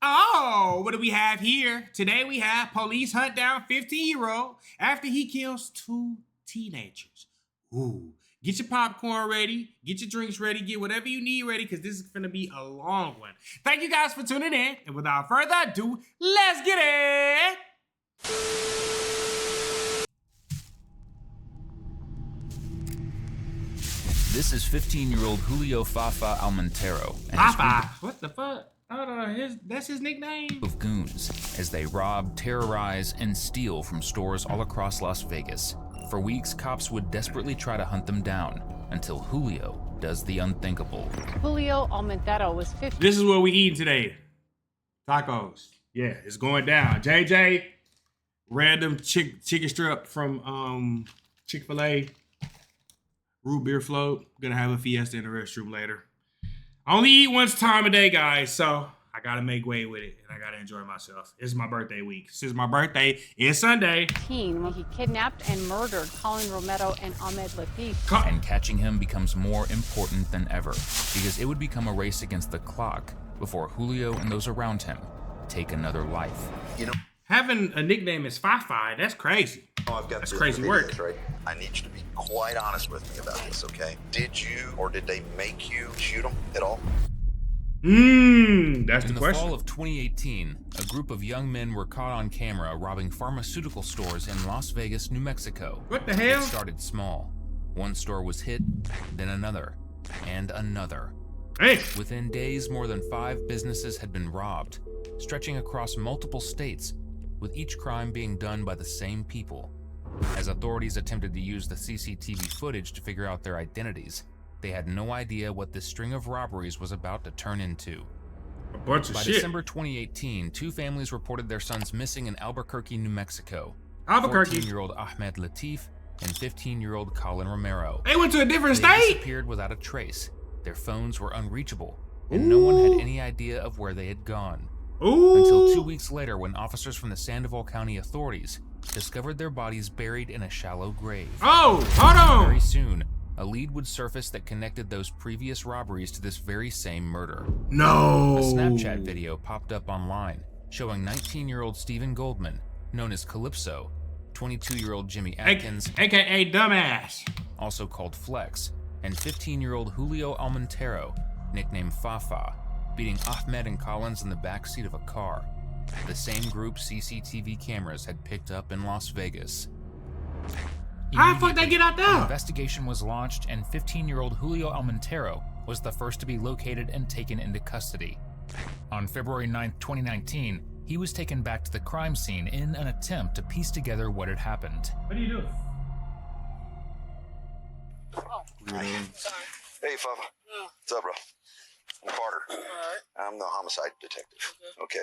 Oh, what do we have here? Today we have police hunt down 15-year-old after he kills 2 teenagers. Ooh, get your popcorn ready, get your drinks ready, get whatever you need ready, because this is going to be a long one. Thank you guys for tuning in, and without further ado, let's get it! This is 15-year-old Julio Fafa Almontero. Fafa? What the fuck? Hold on, that's his nickname? Of goons, as they rob, terrorize, and steal from stores all across Las Vegas. For weeks, cops would desperately try to hunt them down, until Julio does the unthinkable. Julio Almontero was 15. This is what we eating today. Tacos. Yeah, it's going down. JJ, random chicken strip from Chick-fil-A. Root beer float. Gonna have a fiesta in the restroom later. I only eat once time a day, guys, so I gotta make way with it, and I gotta enjoy myself. It's my birthday week. Since my birthday is Sunday. When he kidnapped and murdered Colin Romero and Ahmed Latif. And catching him becomes more important than ever, because it would become a race against the clock before Julio and those around him take another life. You know, having a nickname as Fi-Fi, that's crazy. I've got that's crazy work. Right? I need you to be quite honest with me about this, okay? Did you or did they make you shoot them at all? That's the question. In the fall of 2018, a group of young men were caught on camera robbing pharmaceutical stores in Las Vegas, New Mexico. What the hell? It started small. One store was hit, then another, and another. Hey. Within days, more than 5 businesses had been robbed, stretching across multiple states, with each crime being done by the same people. As authorities attempted to use the CCTV footage to figure out their identities, they had no idea what this string of robberies was about to turn into. A bunch of By shit. December 2018, 2 families reported their sons missing in Albuquerque, New Mexico. Albuquerque. 14-year-old Ahmed Latif and 15-year-old Colin Romero. They went to a different They state? disappeared without a trace. Their phones were unreachable, and no one had any idea of where they had gone. Until 2 weeks later, when officers from the Sandoval County authorities discovered their bodies buried in a shallow grave. Oh, hold on. Very soon, a lead would surface that connected those previous robberies to this very same murder. No. A Snapchat video popped up online showing 19-year-old Stephen Goldman, known as Calypso, 22-year-old Jimmy Atkins, aka Dumbass, also called Flex, and 15-year-old Julio Almontero, nicknamed Fafa, beating Ahmed and Collins in the backseat of a car. The same group CCTV cameras had picked up in Las Vegas. How the fuck they get out An there? investigation was launched, and 15-year-old Julio Almontero was the first to be located and taken into custody. On February 9, 2019, he was taken back to the crime scene in an attempt to piece together what had happened. What are you doing? Hey, Fafa. What's up, bro? I'm Carter. I'm the homicide detective. Okay.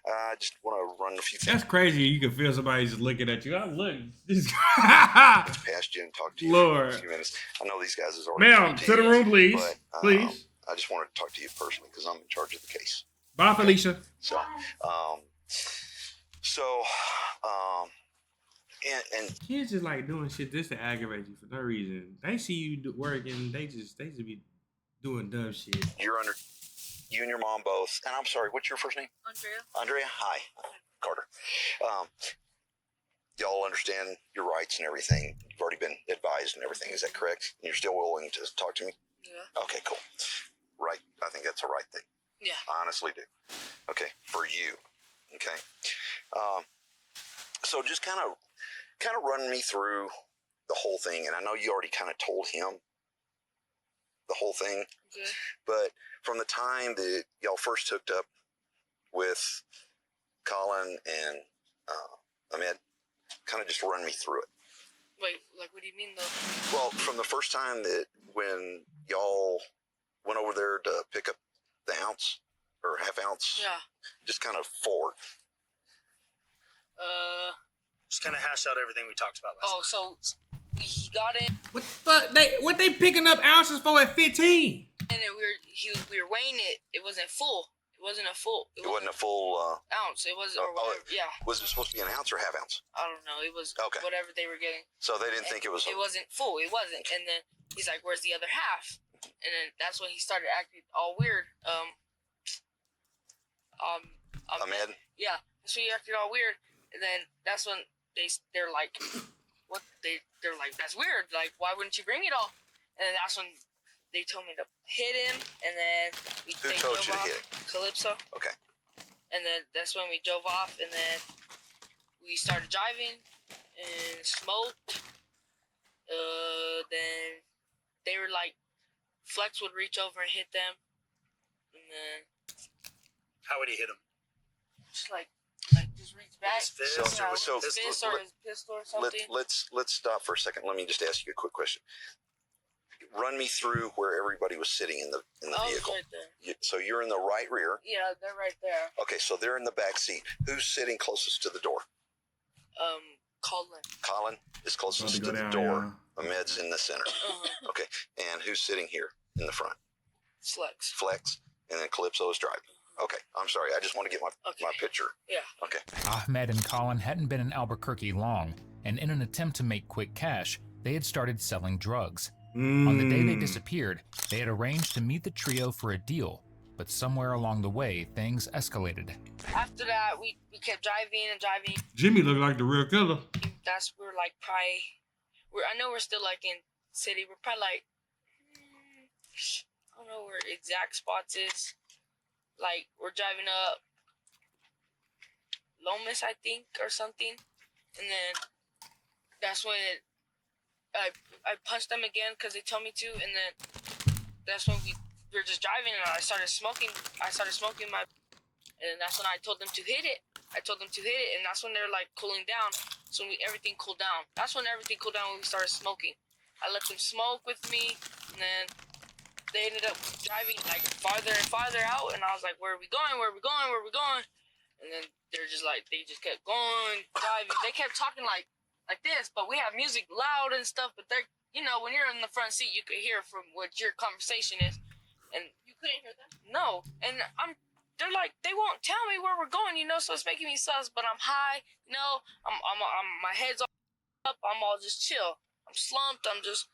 I just want to run a few things That's crazy. You can feel somebody just looking at you. I look. past you and talk to you Lord. for a few minutes. I know these guys is already. Ma'am, to the room, please. But, Please. I just wanted to talk to you personally because I'm in charge of the case. Bye, Felicia. So, and Kids just like doing shit just to aggravate you for no reason. They see you working, they just be doing dumb shit. you and your mom both. And I'm sorry, what's your first name? Andrea. Hi, Carter. Y'all understand your rights and everything. You've already been advised and everything. Is that correct? And you're still willing to talk to me? Yeah. Okay, cool. Right. I think that's the right thing. Yeah. I honestly do. Okay, for you. Okay. So just kind of run me through the whole thing. And I know you already kind of told him the whole thing. Okay. But from the time that y'all first hooked up with Colin and Ahmed, kind of just run me through it. Wait, like what do you mean though? Well, from the first time that when y'all went over there to pick up the ounce or half ounce, Yeah. just kind of forward. Just kind of hash out everything we talked about last So he got in, What the fuck? What they picking up ounces for at 15? and then we were weighing it. It wasn't full. It wasn't a full. It wasn't a full. ounce. It was or whatever. Yeah. Was it supposed to be an ounce or half ounce? I don't know. It was Okay. whatever they were getting. So they didn't think it was. It wasn't full. It wasn't. And then he's like, "Where's the other half?" And then that's when he started acting all weird. Ahmed? Yeah. So he acted all weird, and then that's when they're like, what? They're like, that's weird. Like, why wouldn't you bring it all? And then that's when they told me to hit him, and then Who told you to hit him? Calypso. Okay. And then that's when we drove off, and then we started driving and smoked. Then they were like, Flex would reach over and hit them, and then How would he hit him? just like just reach back. His fist? Yeah, So- with his fist or his pistol or something. Let's stop for a second. Let me just ask you a quick question. Run me through where everybody was sitting in the vehicle. Right there. So you're in the right rear. Yeah, they're right there. Okay, so they're in the back seat. Who's sitting closest to the door? Colin. Colin is closest to the door. Ahmed's in the center. Okay, and who's sitting here in the front? Flex. Flex, and then Calypso is driving. Okay, I'm sorry. I just want to get my picture. Yeah. Okay. Ahmed and Colin hadn't been in Albuquerque long, and in an attempt to make quick cash, they had started selling drugs. On the day they disappeared, they had arranged to meet the trio for a deal, but somewhere along the way, things escalated. After that, we kept driving and driving. Jimmy looked like the real killer. We're like probably, I know we're still like in city. We're probably like, I don't know where exact spots is. Like, we're driving up Lomas, I think, or something. And then that's when I punched them again because they told me to. And then that's when we were just driving, and I started smoking my, and that's when I told them to hit it. And that's when they're like cooling down. So everything cooled down. That's when everything cooled down, when we started smoking. I let them smoke with me, and then they ended up driving like farther and farther out, and I was like, where are we going? And then they just kept going, driving. They kept talking like this, but we have music loud and stuff, but they're, when you're in the front seat, you could hear from what your conversation is. And you couldn't hear that? No. And they're like, they won't tell me where we're going, so it's making me sus, but I'm high, I'm my head's all up, I'm all just chill. I'm slumped, I'm just,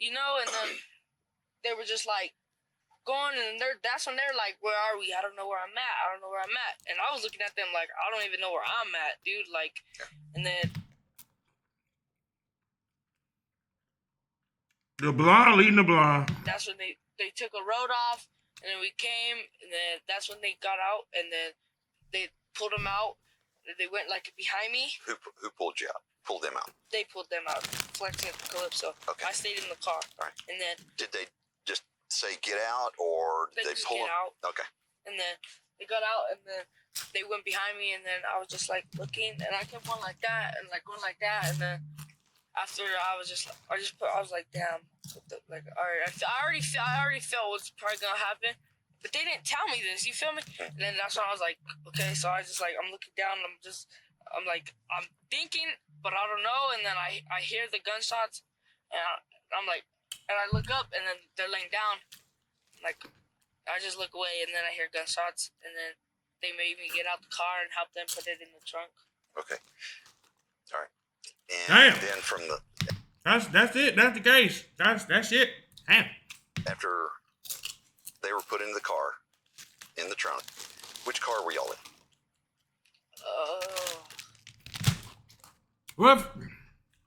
and then they were just like going, and that's when they're like, where are we? I don't know where I'm at. And I was looking at them like, I don't even know where I'm at, dude. Like, and then The blind leading the blind. that's when they took a road off, and then we came, and then that's when they got out, and then they pulled them out. They went like behind me. Who pulled you out? Pulled them out. They pulled them out, Flex and Calypso. Okay. I stayed in the car. All right. And then Did they just say get out, or they did they just pull get them? out. Okay. And then they got out, and then they went behind me, and then I was just like looking, and I kept going like that, and like going like that, and then after I was like, damn, all right, I already felt what's probably gonna happen, but they didn't tell me this, you feel me? And then that's when I was like, okay, so I just like, I'm looking down, and I'm thinking, but I don't know, and then I hear the gunshots, and I'm like, and I look up, and then they're laying down, like, I just look away, and then I hear gunshots, and then they made me get out the car and help them put it in the trunk. Okay. All right. And Damn. then from the That's it. That's the case. That's it. Damn. after they were put into the car, in the trunk, which car were y'all in? Whoop.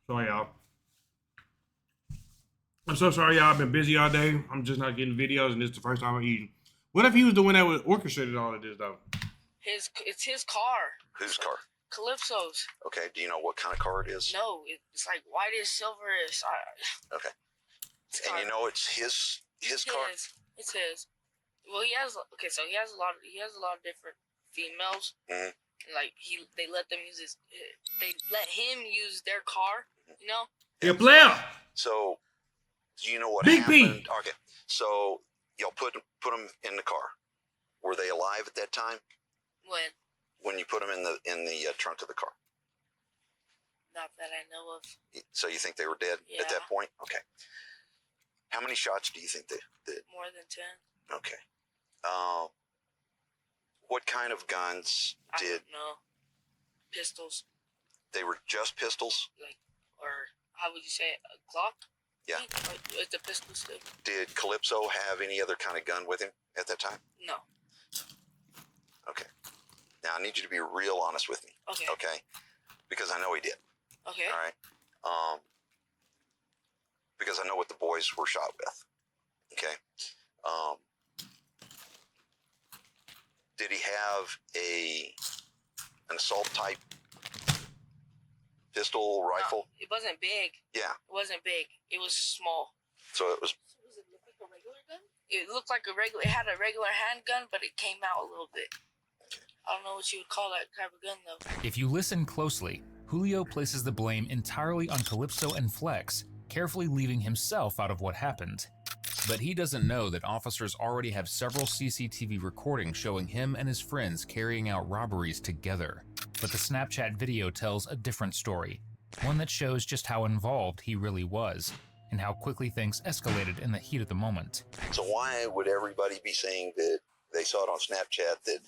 Sorry, y'all. I'm so sorry, y'all. I've been busy all day. I'm just not getting videos, and this is the first time I'm eating. What if he was the one that was orchestrated all of this, though? It's his car. Whose car? Calypso's. Okay. Do you know what kind of car it is? No, it's like whitish, silverish. Okay. And you know it's his car. It's his. Well, he has a lot of different females. Mhm. Like they let him use their car. Yeah, player. So, do you know what Big happened? P. Okay. So y'all put them in the car. Were they alive at that time? When you put them in the trunk of the car? Not that I know of. So you think they were dead at that point? Okay. How many shots do you think they did? More than 10. Okay. What kind of guns I did don't know. Pistols, they were? Just pistols? or how would you say it? A Glock? Yeah. It's a pistol still. Did Calypso have any other kind of gun with him at that time? No. Okay. Now Now I need you to be real honest with me. Okay. Okay. Because I know he did. Okay. All right. Because I know what the boys were shot with. Okay. Did he have an assault type pistol, rifle? No, it wasn't big. Yeah. It wasn't big. It was small. So it was. Does it look like a regular gun? It looked like a regular. It had a regular handgun, but it came out a little bit. I don't know what you would call that type of gun, though. If you listen closely, Julio places the blame entirely on Calypso and Flex, carefully leaving himself out of what happened. But he doesn't know that officers already have several CCTV recordings showing him and his friends carrying out robberies together. But the Snapchat video tells a different story, one that shows just how involved he really was, and how quickly things escalated in the heat of the moment. So why would everybody be saying that they saw it on Snapchat that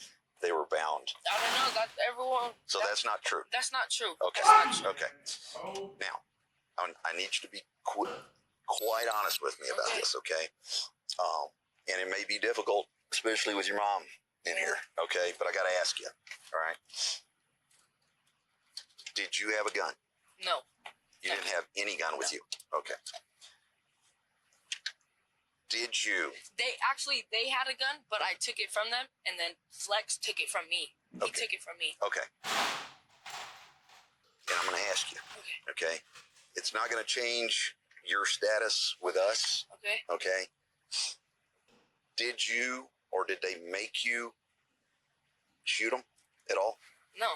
they were bound? I don't know. That's everyone. So that's not true. That's not true. Okay. That's not true. Okay. Now, I need you to be quite honest with me about this, okay? And it may be difficult, especially with your mom in here, okay? But I got to ask you, all right? Did you have a gun? No. You didn't have any gun with you? Okay. Did you? They had a gun, but I took it from them, and then Flex took it from me. He took it from me. Okay. And I'm going to ask you, okay? It's not going to change your status with us, Okay. okay? Did you or did they make you shoot them at all? No.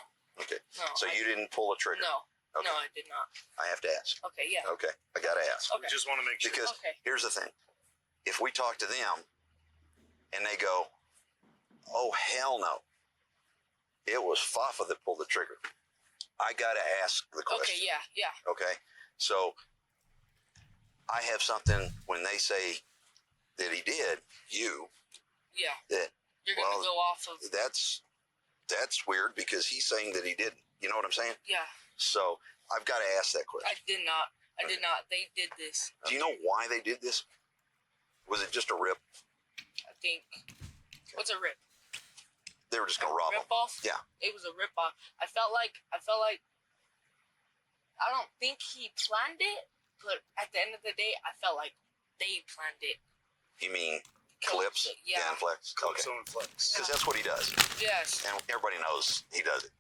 Okay. No. So you didn't pull a trigger? No. Okay. No, I did not. I have to ask. Okay. Yeah. Okay. I got to ask. Okay. We just want to make sure. Because Okay. here's the thing. If we talk to them and they go, oh, hell no, it was Fafa that pulled the trigger, I got to ask the question. Okay. Yeah. Yeah. Okay. So I have something when they say that he did, Yeah. that You're gonna well, go off of. that's weird because he's saying that he didn't. You know what I'm saying? Yeah. So I've got to ask that I question. did not. I did not. They did this. Do you know why they did this? Was it just a rip? I think. What's a rip? They were just going to rob him. Rip off? Yeah. It was a rip off. I felt like. I don't think he planned it, but at the end of the day, I felt like they planned it. You mean Clips? Yeah. Dan Flex? Okay. Calypso and Flex. Because that's what he does. Yes. And everybody knows he does it.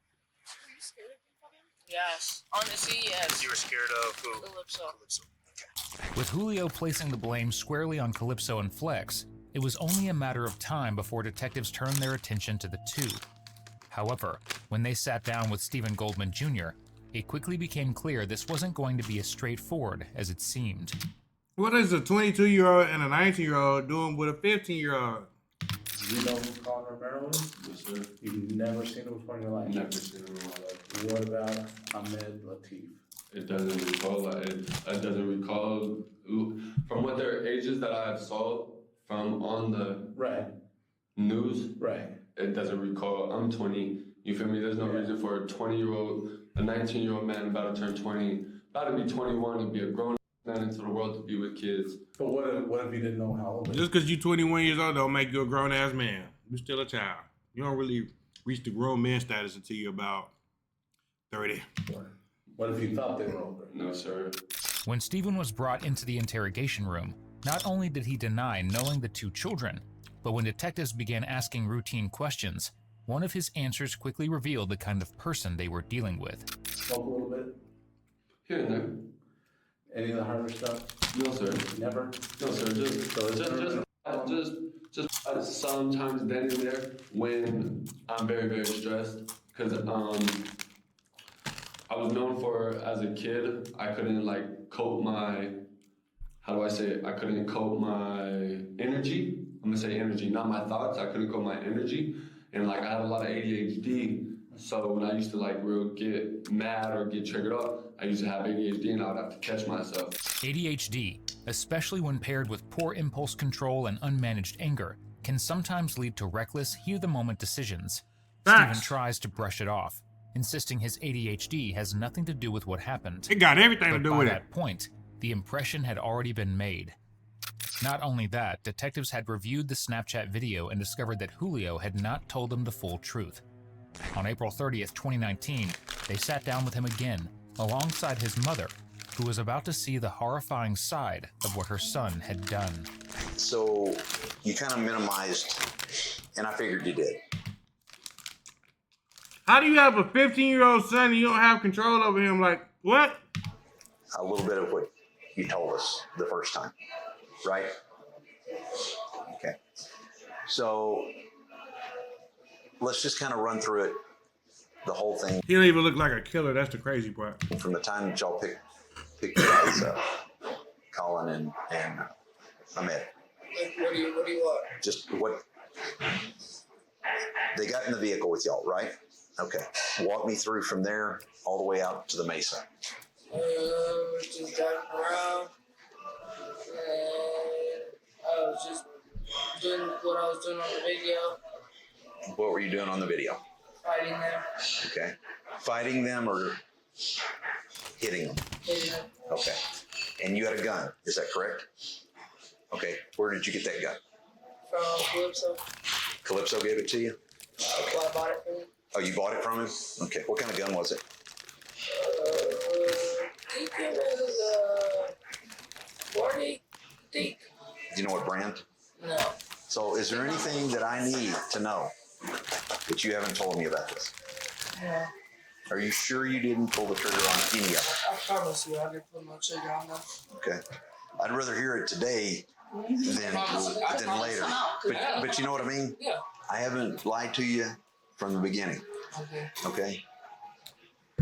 Yes. Honestly, yes. You were scared of who? Calypso. Calypso. With Julio placing the blame squarely on Calypso and Flex, it was only a matter of time before detectives turned their attention to the two. However, when they sat down with Stephen Goldman Jr., it quickly became clear this wasn't going to be as straightforward as it seemed. What is a 22-year-old and a 19-year-old doing with a 15-year-old? You know who Colin Romero is? Yes, sir. You've never seen him before in your life? Never seen him in my life. What about Ahmed Latif? It doesn't recall. It doesn't recall from what their ages that I have saw from on the Right, news. right. It doesn't recall. I'm 20. You feel me? There's no reason for a 20-year-old, a 19-year-old man about to turn 20, about to be 21, to be a grown man into the world to be with kids. But what if you didn't know how old? Just because you're 21 years old don't make you a grown-ass man. You're still a child. You don't really reach the grown man status until you're about 30. What if you thought they were older? No, sir. When Stephen was brought into the interrogation room, not only did he deny knowing the two children, but when detectives began asking routine questions, one of his answers quickly revealed the kind of person they were dealing with. Smoke a little bit? Here and there. Any of the harder stuff? No, sir. Never? No, sir. Just sometimes then and there when I'm very, very stressed. Because I was known for, as a kid, I couldn't cope my, how do I say it? I couldn't cope my energy. I'm gonna say energy, not my thoughts. I couldn't cope my energy. And I had a lot of ADHD. So when I used to real get mad or get triggered up, I used to have ADHD and I would have to catch myself. ADHD, especially when paired with poor impulse control and unmanaged anger, can sometimes lead to reckless, heat-of-the-moment decisions. Facts. Stephen tries to brush it off, insisting his ADHD has nothing to do with what happened. It got everything to But do by with it. that point, the impression had already been made. Not only that, detectives had reviewed the Snapchat video and discovered that Julio had not told them the full truth. On April 30th, 2019, they sat down with him again, alongside his mother, who was about to see the horrifying side of what her son had done. So you kind of minimized, and I figured you did. How do you have a 15-year-old son and you don't have control over him? Like, what? A little bit of what you told us the first time, right? Okay. So let's just kind of run through it, the whole thing. He don't even look like a killer. That's the crazy part. From the time that y'all picked you guys up, Colin and Ahmed. Like, what do you want? Just what they got in the vehicle with y'all, right? Okay. Walk me through from there all the way out to the Mesa. Just driving around, and I was just doing what I was doing on the video, What were you doing on the video? fighting them, Okay. Fighting them or hitting them? hitting them Okay. And you had a gun, is that correct? Okay. Where did you get that gun? from Calypso. Calypso gave it to you? Well, I bought it from him. Oh, you bought it from him? Okay. What kind of gun was it? I think it was 40. Think. Do you know what brand? No. So is there anything that I need to know that you haven't told me about this? No. Are you sure you didn't pull the trigger on any of it? I promise you, I didn't put my trigger on them. Okay. I'd rather hear it today than later. But you know what I mean? Yeah. I haven't lied to you from the beginning. Okay. Okay?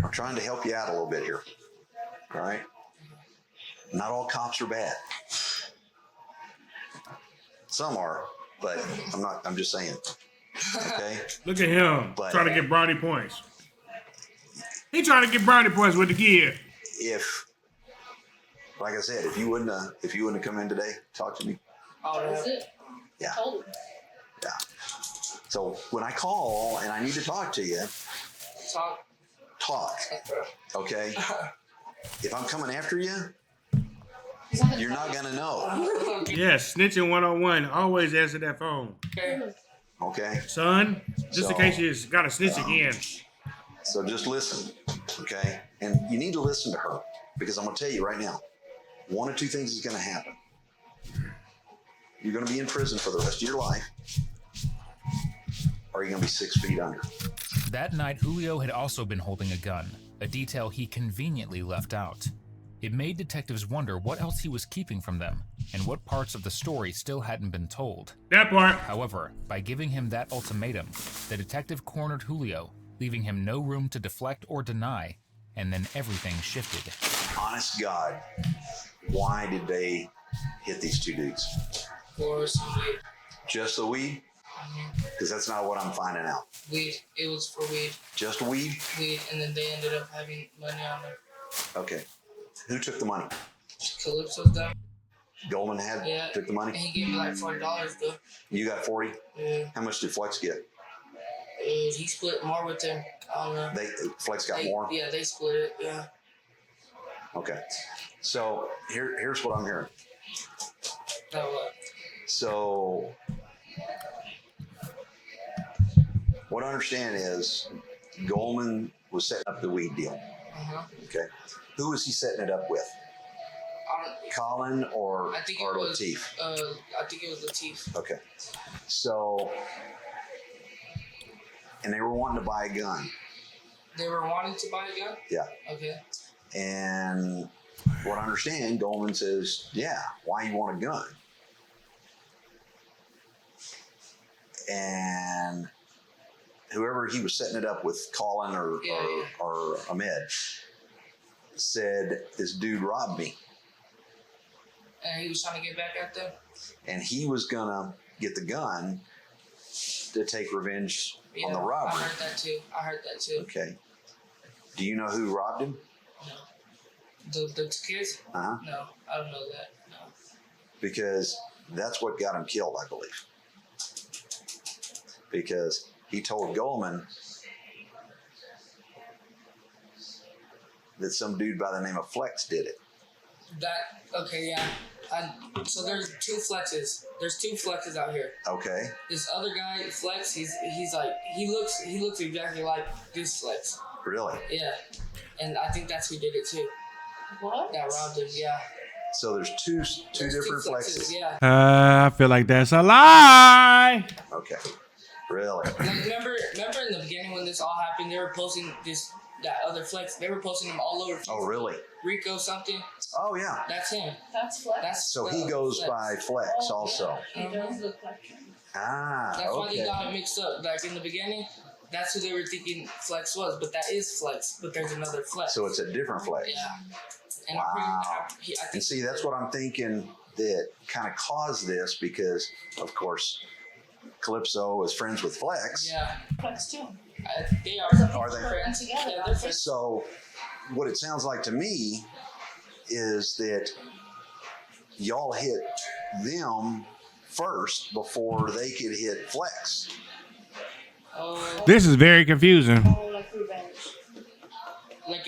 I'm trying to help you out a little bit here. All right? Not all cops are bad. Some are, but I'm just saying. Okay? Look at him But- trying to get brownie points. He trying to get brownie points with the kid. If, like I said, if you wouldn't have come in today, talk to me. Oh, that's it. Yeah. Yeah. So when I call and I need to talk to you, talk. Okay? If I'm coming after you, you're not gonna know. Yes, snitching 101. Always answer that phone. Okay? Son, just in case you got to snitch again. So just listen. Okay? And you need to listen to her. Because I'm gonna tell you right now, one of two things is gonna happen. You're gonna be in prison for the rest of your life, or you're gonna be 6 feet under. That night, Julio had also been holding a gun, a detail he conveniently left out. It made detectives wonder what else he was keeping from them, and what parts of the story still hadn't been told. That part. However, by giving him that ultimatum, the detective cornered Julio, leaving him no room to deflect or deny, and then everything shifted. Honest God, why did they hit these two dudes? For some weed. Just the weed? Because that's not what I'm finding out. Weed. It was for weed. Just weed? Weed, and then they ended up having money on them. Okay. Who took the money? Calypso's done. Goldman took the And money? he gave me like $40 though. You got 40? Yeah. How much did Flex get? He split more with them. I don't know. Flex got more? Yeah, they split it. Yeah. Okay. So here's what I'm hearing. Now what? So what I understand is Goldman was setting up the weed deal. Okay. Who was he setting it up with? Colin or I think Latif? I think it was Latif. Okay. So, and they were wanting to buy a gun. They were wanting to buy a gun? Yeah. Okay. And what I understand, Goldman says, yeah, why you want a gun? And whoever he was setting it up with, Colin or Ahmed, said, this dude robbed me. And he was trying to get back at them? And he was going to get the gun to take revenge on the robbery. I heard that too. Okay. Do you know who robbed him? No. The kids? Uh-huh. No, I don't know that. No. Because that's what got him killed, I believe. Because he told Goldman that some dude by the name of Flex did it. Okay, yeah. So there's two flexes. There's two flexes out here. Okay. This other guy, Flex, he's like he looks exactly like this Flex. Really? Yeah. And I think that's who did it too. What? That robbed him, yeah. So there's two different flexes. Yeah. I feel like that's a lie. Okay. Really? Like remember in the beginning when this all happened, they were posting that other Flex. They were posting him all over. Oh, really? Rico something. Oh, yeah. That's him. That's Flex. So he goes by Flex also. He does look like him. Ah, That's why they okay. got it mixed up. Like in the beginning, that's who they were thinking Flex was, but that is Flex. But there's another Flex. So it's a different Flex. Yeah. And Wow. I think And see, that's what I'm thinking that kind of caused this because, of course, Calypso is friends with Flex. yeah, Flex too. they are. Are they? Friends Together. Yeah, they're friends. So what it sounds like to me is that y'all hit them first before they could hit Flex. This is very confusing. Oh, like revenge. Like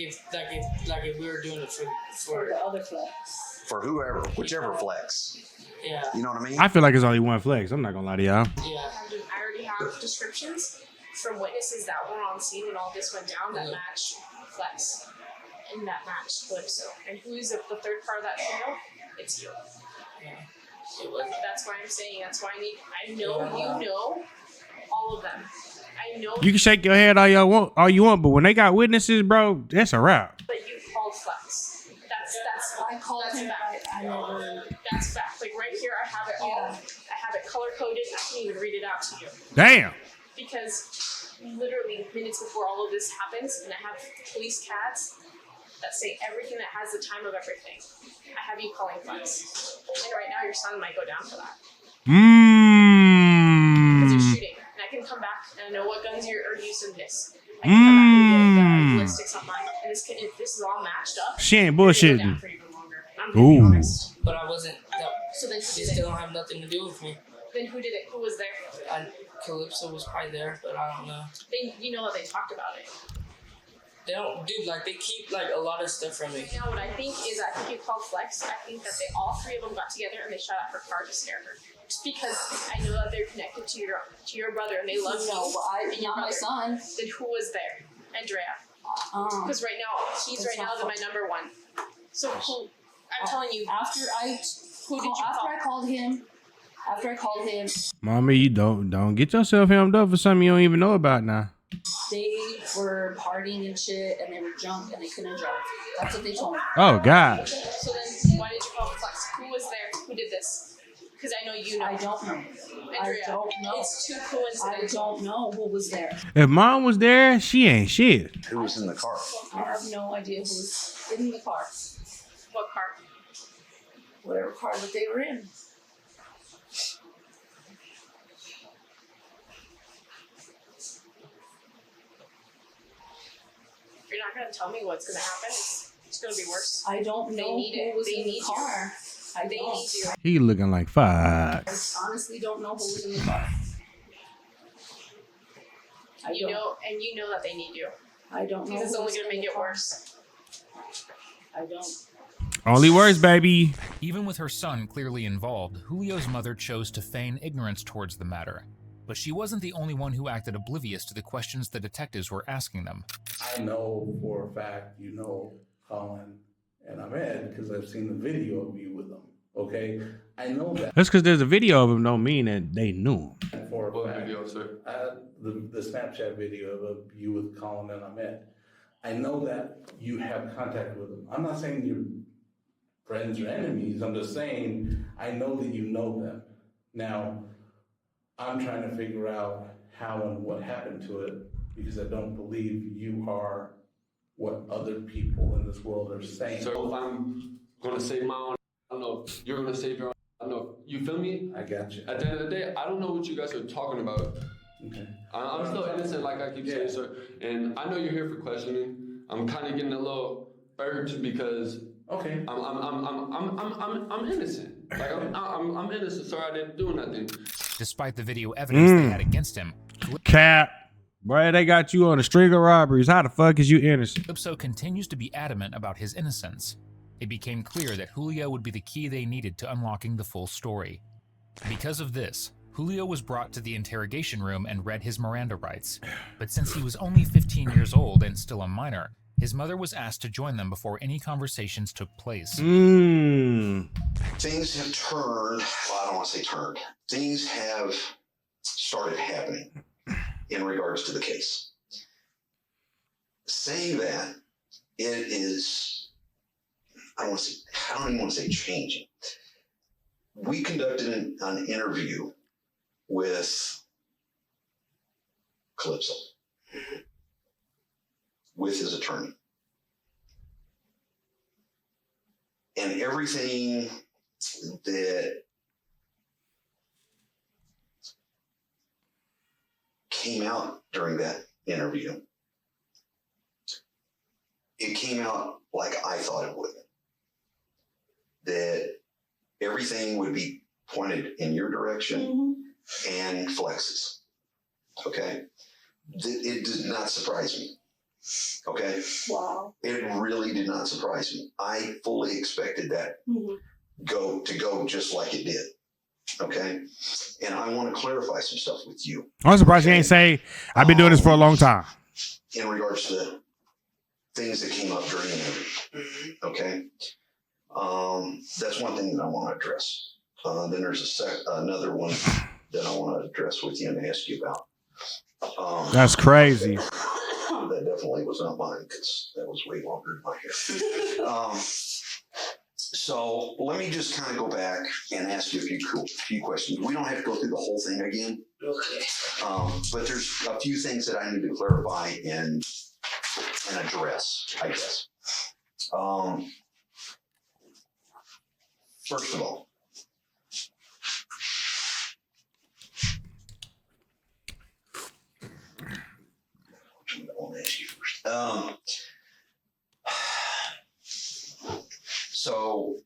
if we were doing it For for the other Flex. For whoever, whichever Flex. yeah. You know what I mean? I feel like it's only one flex. I'm not gonna lie to y'all. Yeah. I already have descriptions from witnesses that were on scene when all this went down that match Flex and that match Calypso. And who's the third part of that trio? It's you. Yeah. It was. That's why I'm saying. That's why I know you know all of them. I know. You can shake your head all you want, but when they got witnesses, bro, that's a wrap. But you called Flex. I called him. Fact. I never. That's fact. Like right here, I have it all. I have it color coded. I can even read it out to you. Damn. Because literally minutes before all of this happens, and I have police cats that say everything that has the time of everything. I have you calling Flex. And right now your son might go down for that. Because you're shooting. And I can come back and I know what guns you're using this. I can come back and get the ballistics on mine. And if this is all matched up, She ain't you're gonna go down bullshitting. for even longer. I'm gonna be Ooh. honest. But I wasn't. So then They still don't have nothing to do with me. then who did it? Who was there? Calypso was probably there, but I don't know. You know that they talked about it. They don't, dude. Like they keep like a lot of stuff from me. Right now, what I think is, I think you called Flex. I think that all three of them got together and they shot at her car to scare her. Just because I know that they're connected to your brother and they love you. No, but and your not my brother. son. Then who was there? Andrea. Because right now he's It's right now not my number one. So who? I'm telling you. After I called him. After I called him, Mommy, you don't get yourself hemmed up for something you don't even know about now. they were partying and shit, and they were drunk and they couldn't drive. That's what they told me. Oh God. So then why did you call Flex? Who was there? Who did this? Because I know you know. I don't know. Andrea, I don't know. It's too I coincidental. don't know who was there. If mom was there, she ain't shit. Who was in the car? I have no idea who was in the car. What car? Whatever car that they were in. You're not gonna tell me what's gonna happen. It's gonna be worse. I don't know who was in the car. I They don't. need you. He looking like I Fox. honestly don't know who was in the car. You know, and you know that they need you. I don't know. Because it's who only was gonna in make the it car. worse. I don't. Only words, baby. Even with her son clearly involved, Julio's mother chose to feign ignorance towards the matter. But she wasn't the only one who acted oblivious to the questions the detectives were asking them. I know for a fact you know Colin and Ahmed because I've seen the video of you with them. Okay, I know that That's because there's a video of him. Don't mean that they knew him. for a What fact. video, sir? The Snapchat video of you with Colin and Ahmed. I know that you have contact with them. I'm not saying you're friends or enemies. I'm just saying I know that you know them. Now, I'm trying to figure out how and what happened to it because I don't believe you are what other people in this world are saying. So if I'm gonna save my own, I don't know. If you're gonna save your own. I don't know. You feel me? I got you. At the end of the day, I don't know what you guys are talking about. Okay. I'm still innocent, like I keep saying, sir. And I know you're here for questioning. I'm kind of getting a little urged because Okay. I'm innocent. Like I'm innocent, sir. I didn't do nothing. Despite the video evidence they had against him, Cap. Boy, they got you on a string of robberies. How the fuck is you innocent? Calypso continues to be adamant about his innocence. It became clear that Julio would be the key they needed to unlocking the full story. Because of this, Julio was brought to the interrogation room and read his Miranda rights. But since he was only 15 years old and still a minor, his mother was asked to join them before any conversations took place. Things have turned, well, I don't want to say turned. Things have started happening in regards to the case. Saying that, it is, I don't even want to say changing. We conducted an interview with Calypso, with his attorney. And everything that came out during that interview, it came out like I thought it would. That everything would be pointed in your direction and Flex's. Okay? It did not surprise me. Okay? Wow. It really did not surprise me. I fully expected that to go just like it did. Okay? And I want to clarify some stuff with you. I'm surprised you ain't say, I've been doing this for a long time. In regards to things that came up during the interview. Okay? That's one thing that I want to address. Then there's another one that I want to address with you and ask you about. That's crazy. That definitely was not mine because that was way longer than my hair. So let me just kind of go back and ask you a few questions. We don't have to go through the whole thing again. Okay. But there's a few things that I need to clarify and address, I guess. First of all, I want to ask you first. So,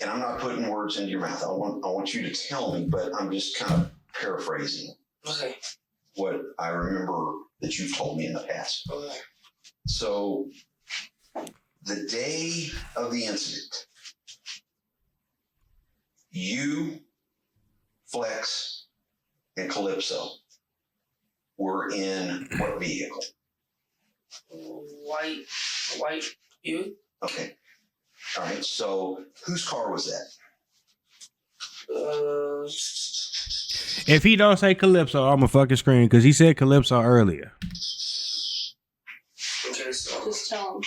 and I'm not putting words into your mouth. I want you to tell me, but I'm just kind of paraphrasing what I remember that you've told me in the past. Okay. So, the day of the incident, you, Flex, and Calypso were in what vehicle? White Buick. Okay. All right. So whose car was that? If he don't say Calypso, I'm a fucking scream because he said Calypso earlier. Okay, so Just tell him.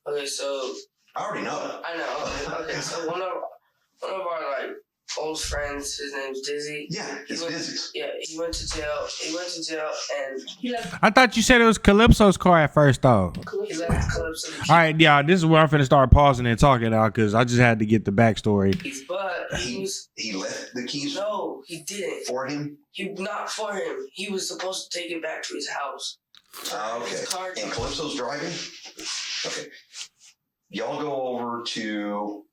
okay, so I already know. I know. Okay, so one of our like old friends, his name's Dizzy. Yeah, it's Dizzy. Yeah, he went to jail. And He left. I thought you said it was Calypso's car at first, though. he left Calypso. All right, yeah, this is where I'm finna start pausing and talking now because I just had to get the backstory. But he left the keys. No, he didn't. For him? Not for him. He was supposed to take it back to his house. Okay. And Calypso's driving? Okay. Y'all go over to.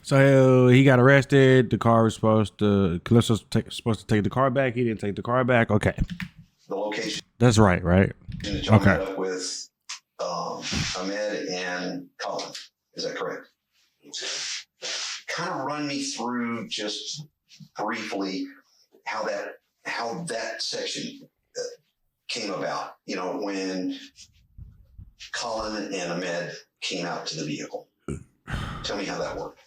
So he got arrested. The car was supposed to. Calypso's supposed to take the car back. He didn't take the car back. Okay. The location. That's right. That y'all met up with Ahmed and Colin. Is that correct? Kind of run me through just briefly how that section came about. You know, when Colin and Ahmed came out to the vehicle. Tell me how that worked.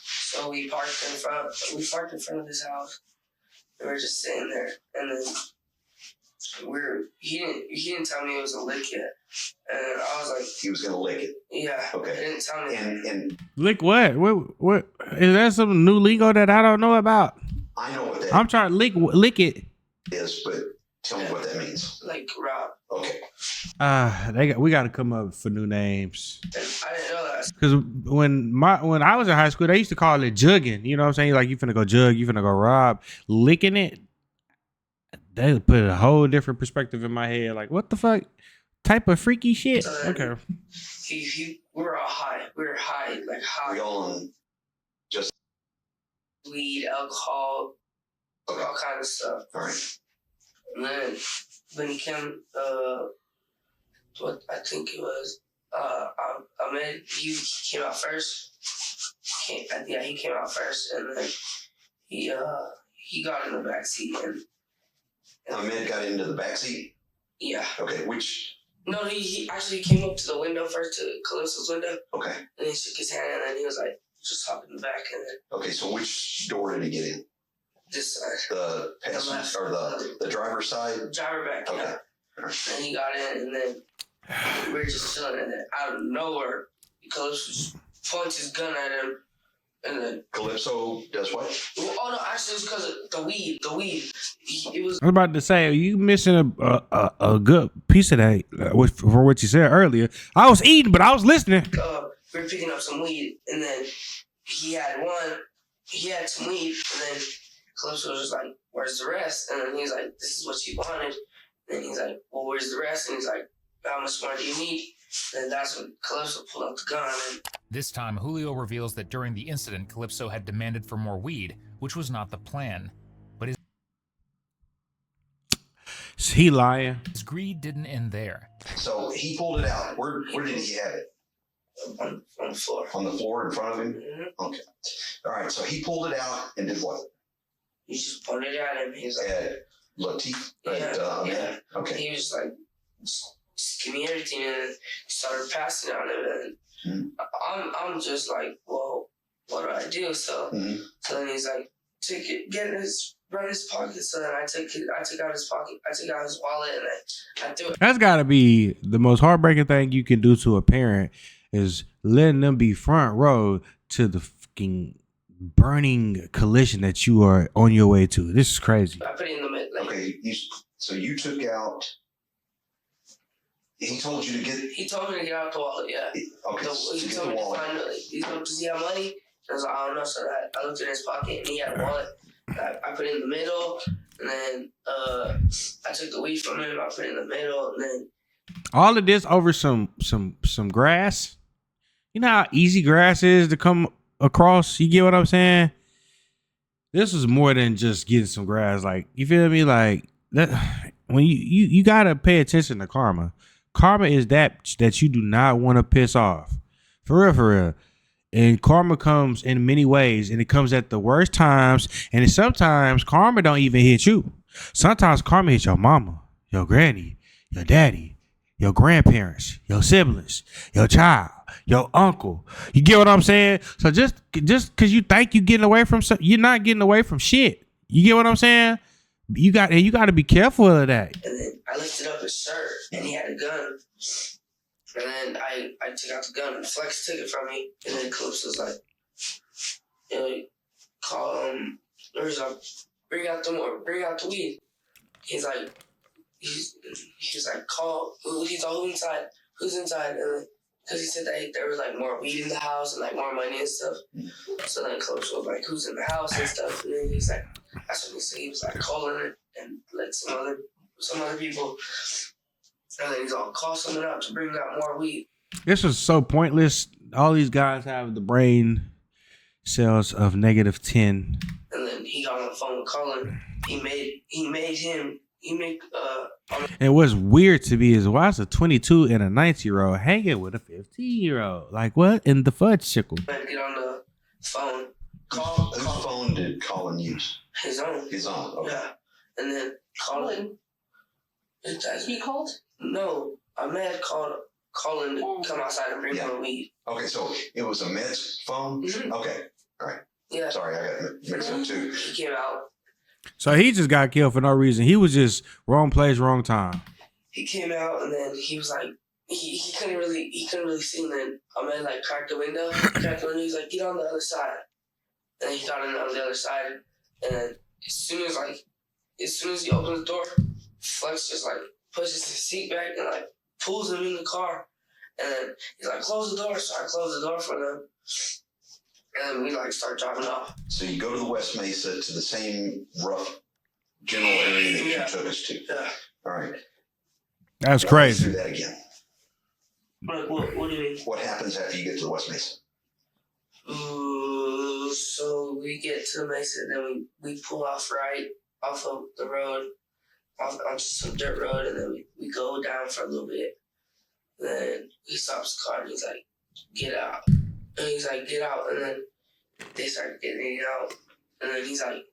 So we parked in front of his house. We were just sitting there, and then he didn't tell me it was a lick yet, and I was like, he was gonna lick it. Yeah. Okay. He didn't tell me. And lick what? What is that? Some new lingo that I don't know about? I know what that. I'm trying to lick it. Is, but tell me what that means. Like Rob. Okay. We got to come up for new names. I didn't know that. Because when I was in high school, they used to call it jugging. You know what I'm saying? Like, you finna go jug, you finna go rob. Licking it, they put a whole different perspective in my head. Like, what the fuck type of freaky shit? Okay. We were all high. We were high, like high. We all on just weed, alcohol, all kind of stuff. All right. And then when he came, what I think it was, Ahmed, he came out first. He came out first, and then he got in the back seat. And Ahmed got into the back seat? Yeah. Okay, which? No, he actually came up to the window first, to Calypso's window. Okay. And he shook his hand, and then he was like, just hop in the back, and then. Okay, so which door did he get in? This side. The passenger or the driver's side? Driver back, okay. Yeah. Right. And he got in, and then we were just chilling, and then out of nowhere, Calypso points his gun at him, and then. Calypso does what? Oh no, actually, it was because of the weed. The weed. It was. I was about to say, you missing a good piece of that for what you said earlier. I was eating, but I was listening. We were picking up some weed, and then he had some weed, and then Calypso was just like, "Where's the rest?" And then he's like, "This is what you wanted." And then he's like, "Well, where's the rest?" And he's like, "How much more do you need?" And that's when Calypso pulled out the gun. And This time, Julio reveals that during the incident, Calypso had demanded for more weed, which was not the plan. But he lying. His greed didn't end there. So he pulled it out. Where did he have it? On the floor. On the floor in front of him? Mm-hmm. Okay. All right, so he pulled it out and did what? He just pointed it at him. He's like, Latif? Yeah. Okay. He was like, just give me everything, and he started passing on him, and I'm just like, well, what do I do? So then he's like, take it, run his pocket. So then I took out his pocket, I took out his wallet, and I threw it. That's got to be the most heartbreaking thing you can do to a parent, is letting them be front row to the fucking burning collision that you are on your way to. This is crazy. I put it in the mid. Okay, so you took out. He told you to get. He told me to get out the wallet. Yeah. Okay. He told me to find. He told me, does he have money? And I was like, I don't know. So I looked in his pocket, and he had a wallet. I put it in the middle, and then I took the weed from him. I put it in the middle, and then. All of this over some grass. You know how easy grass is to come across? You get what I'm saying? This was more than just getting some grass. Like, you feel me? Like that. When you gotta pay attention to karma. Karma is that you do not want to piss off. For real. And karma comes in many ways, and it comes at the worst times. And sometimes karma don't even hit you. Sometimes karma hits your mama, your granny, your daddy, your grandparents, your siblings, your child, your uncle. You get what I'm saying? So just because you think you're getting away from something, you're not getting away from shit. You get what I'm saying? You got to be careful of that. And then I lifted up his shirt, and he had a gun. And then I took out the gun, and Flex took it from me. And then Calypso was like, call him. Bring out the weed. He's like, call. He's all who's inside? And then, because he said that there was like more weed in the house and like more money and stuff. So then Calypso was like, who's in the house and stuff? And then he's like, that's what he said. He was like calling it and let some other people. And then he's all call someone out to bring out more weed. This was so pointless. All these guys have the brain cells of -10. And then he got on the phone with Colin. And what's weird to me is, why is a 22 and a 19-year-old hanging with a 15-year-old? Like, what in the fudge-sickle? Get on the phone. Whose phone did Colin use? His own. Okay. Yeah. And then Colin. He called? No. Ahmed called Colin to come outside and bring more weed. Okay, so it was Ahmed's phone? Mm-hmm. Okay. All right. Yeah. Sorry, I got mixed up too. He came out. So he just got killed for no reason. He was just wrong place, wrong time. He came out, and then he was like, he couldn't really see. And then Ahmed like cracked the window. He's like, get on the other side. And then he got in on the other side. And then as soon as he opens the door, Flex just like pushes his seat back and like pulls him in the car. And then he's like, close the door. So I closed the door for them. And then we like start driving off. So you go to the West Mesa, to the same rough general area that you took us to. Yeah. All right. That's crazy. Do that again. Like, what do you mean? What happens after you get to the West Mesa? So we get to the Mesa, and then we pull off right off of the road, onto some dirt road, and then we go down for a little bit. Then he stops the car and he's like, get out. And he's like, get out. And then they start getting out. And then he's like,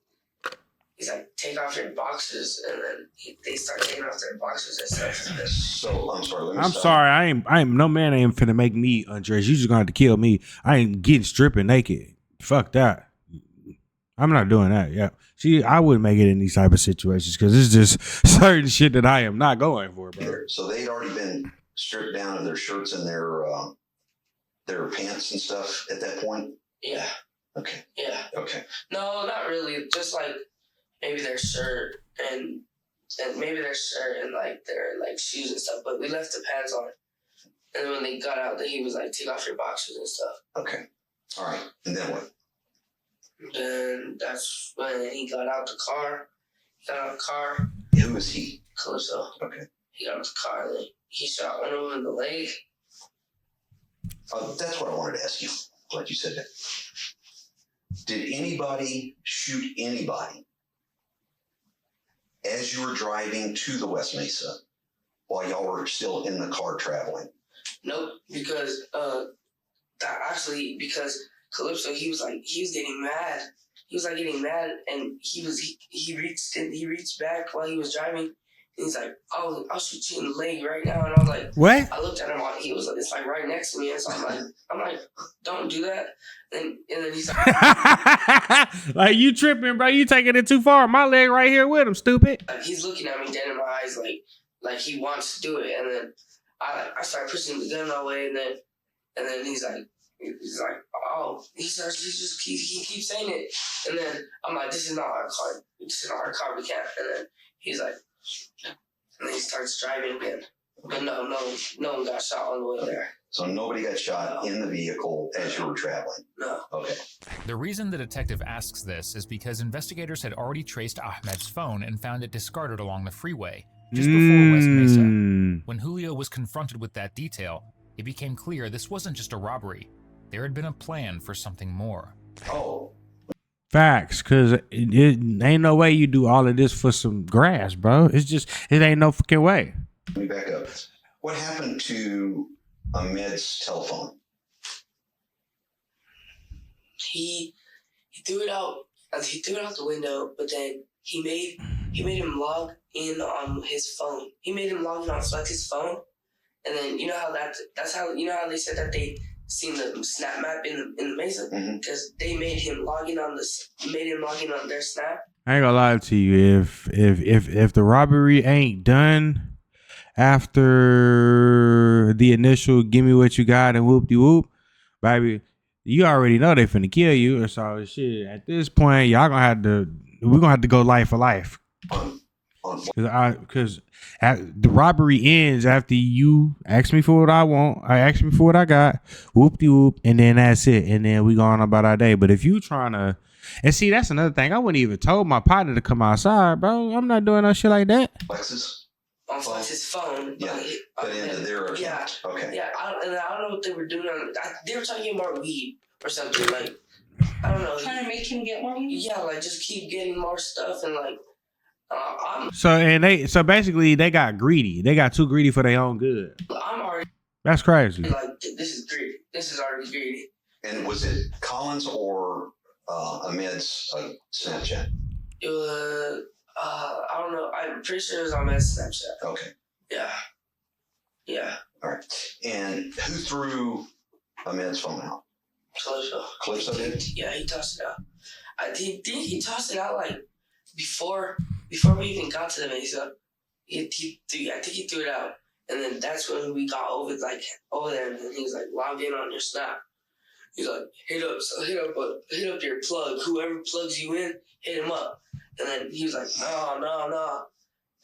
take off your boxers. And then they start taking off their boxers and stuff. So I'm sorry. Let me I'm stop. sorry. I ain't. No man ain't finna make me undress. You just gonna have to kill me. I ain't getting stripping naked. Fuck that. I'm not doing that. Yeah. See, I wouldn't make it in these type of situations because it's just certain shit that I am not going for, bro. So they'd already been stripped down of their shirts and their pants and stuff at that point? Yeah. Okay. Yeah. Okay. No, not really. Just like maybe their shirt and maybe their shirt and like their like shoes and stuff. But we left the pants on. And then when they got out, he was like, take off your boxers and stuff. Okay. All right. And then what? Then that's when he got out the car. Who was he? Calypso. Okay. He got out the car and then he shot one of them in the leg. That's what I wanted to ask you. Glad you said that. Did anybody shoot anybody as you were driving to the West Mesa while y'all were still in the car traveling? Nope, because because Calypso, he was getting mad. He was like getting mad, and he reached back while he was driving. And he's like, I'll shoot you in the leg right now. And I was like, what? I looked at him, it's like right next to me. And so I'm like, don't do that. And then he's like, like, you tripping, bro. You taking it too far. My leg right here with him, stupid. He's looking at me dead in my eyes, like he wants to do it. And then I start pushing the gun away, and then he's like, oh, he keeps saying it. And then I'm like, this is not our car. This is not our car. We can't. And then he's like, and then he starts driving again. But no one got shot on the way there. So nobody got shot in the vehicle as you were traveling? No. Okay. The reason the detective asks this is because investigators had already traced Ahmed's phone and found it discarded along the freeway just before West Mesa. When Julio was confronted with that detail, it became clear this wasn't just a robbery. There had been a plan for something more. Oh. Facts, because it ain't no way you do all of this for some grass, bro. It ain't no fucking way. Let me back up. What happened to Ahmed's telephone? He threw it out. He threw it out the window, but then he made him log in on his phone. He made him log in on Flex's phone, and then you know how they said that they seen the snap map in the Mesa because they made him log in on their snap. I ain't gonna lie to you. If the robbery ain't done after the initial give me what you got and whoop de whoop, baby, you already know they finna kill you. So shit, at this point, we're gonna have to go life for life. Because the robbery ends after you ask me for what I want, I ask me for what I got, whoop de whoop, and then that's it, and then we go on about our day. But if you trying to, and see, that's another thing, I wouldn't even told my partner to come outside, bro. I'm not doing no shit like that. Flex's? On Flex's phone. Yeah, but into their account. Yeah. Okay. Yeah, I don't know what they were doing. They were trying to get more weed or something. Like, I don't know. Trying to make him get more weed? Yeah, like just keep getting more stuff and like. So basically they got greedy. They got too greedy for their own good. I'm already. That's crazy. Like this is greedy. This is already greedy. And was it Collins or Ahmed's Snapchat? It was. I don't know. I'm pretty sure it was on my Snapchat. Okay. Yeah. Yeah. All right. And who threw Ahmed's phone out? Calypso did? Yeah, he tossed it out. I think he tossed it out like before we even got to the Mesa. I think he threw it out, and then that's when we got over there, and then he was like, log in on your Snap. He's like, hit up your plug. Whoever plugs you in, hit him up. And then he was like, no.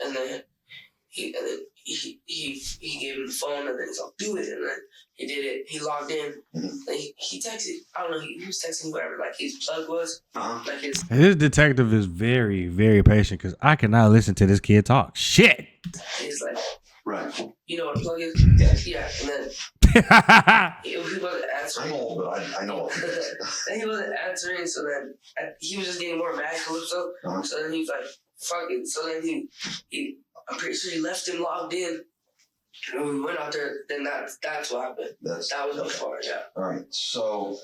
And then he gave him the phone, and then he's like, do it. And then he did it. He logged in. And he texted. I don't know. He was texting whatever like his plug was. Like his. This detective is very, very patient because I cannot listen to this kid talk. Shit. He's like, right. You know what a plug is? Yeah. And then he wasn't answering. I'm old, but I know. And he wasn't answering, so then he was just getting more mad, Calypso. So then he was like, fuck it. So then he I'm pretty sure he left him logged in. When we went out there, then that's what happened. That was before, yeah. All right, so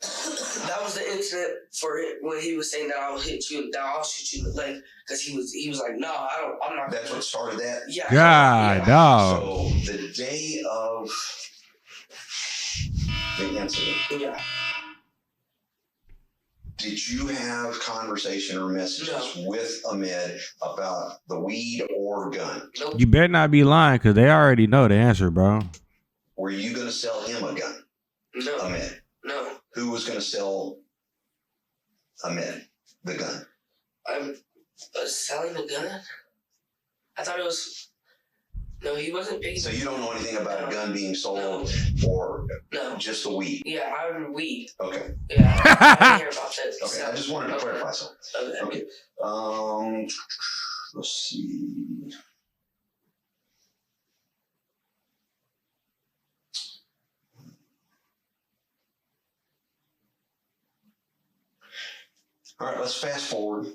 that was the incident for it when he was saying that I'll hit you, that I'll shoot you in the leg, because he was like, no, I'm not. That's what started that? Yeah. God, dog. So the day of the incident. Yeah. Did you have conversation or messages with Ahmed about the weed or gun? Nope. You better not be lying, because they already know the answer, bro. Were you going to sell him a gun? No. Ahmed? No. Who was going to sell Ahmed the gun? I was selling the gun? I thought it was... No, he wasn't big. So you don't know anything about a gun being sold or just the weed? Yeah, I would weed. Okay. Yeah, I didn't hear about that. Okay, I just wanted to clarify something. Okay. Let's see. All right, let's fast forward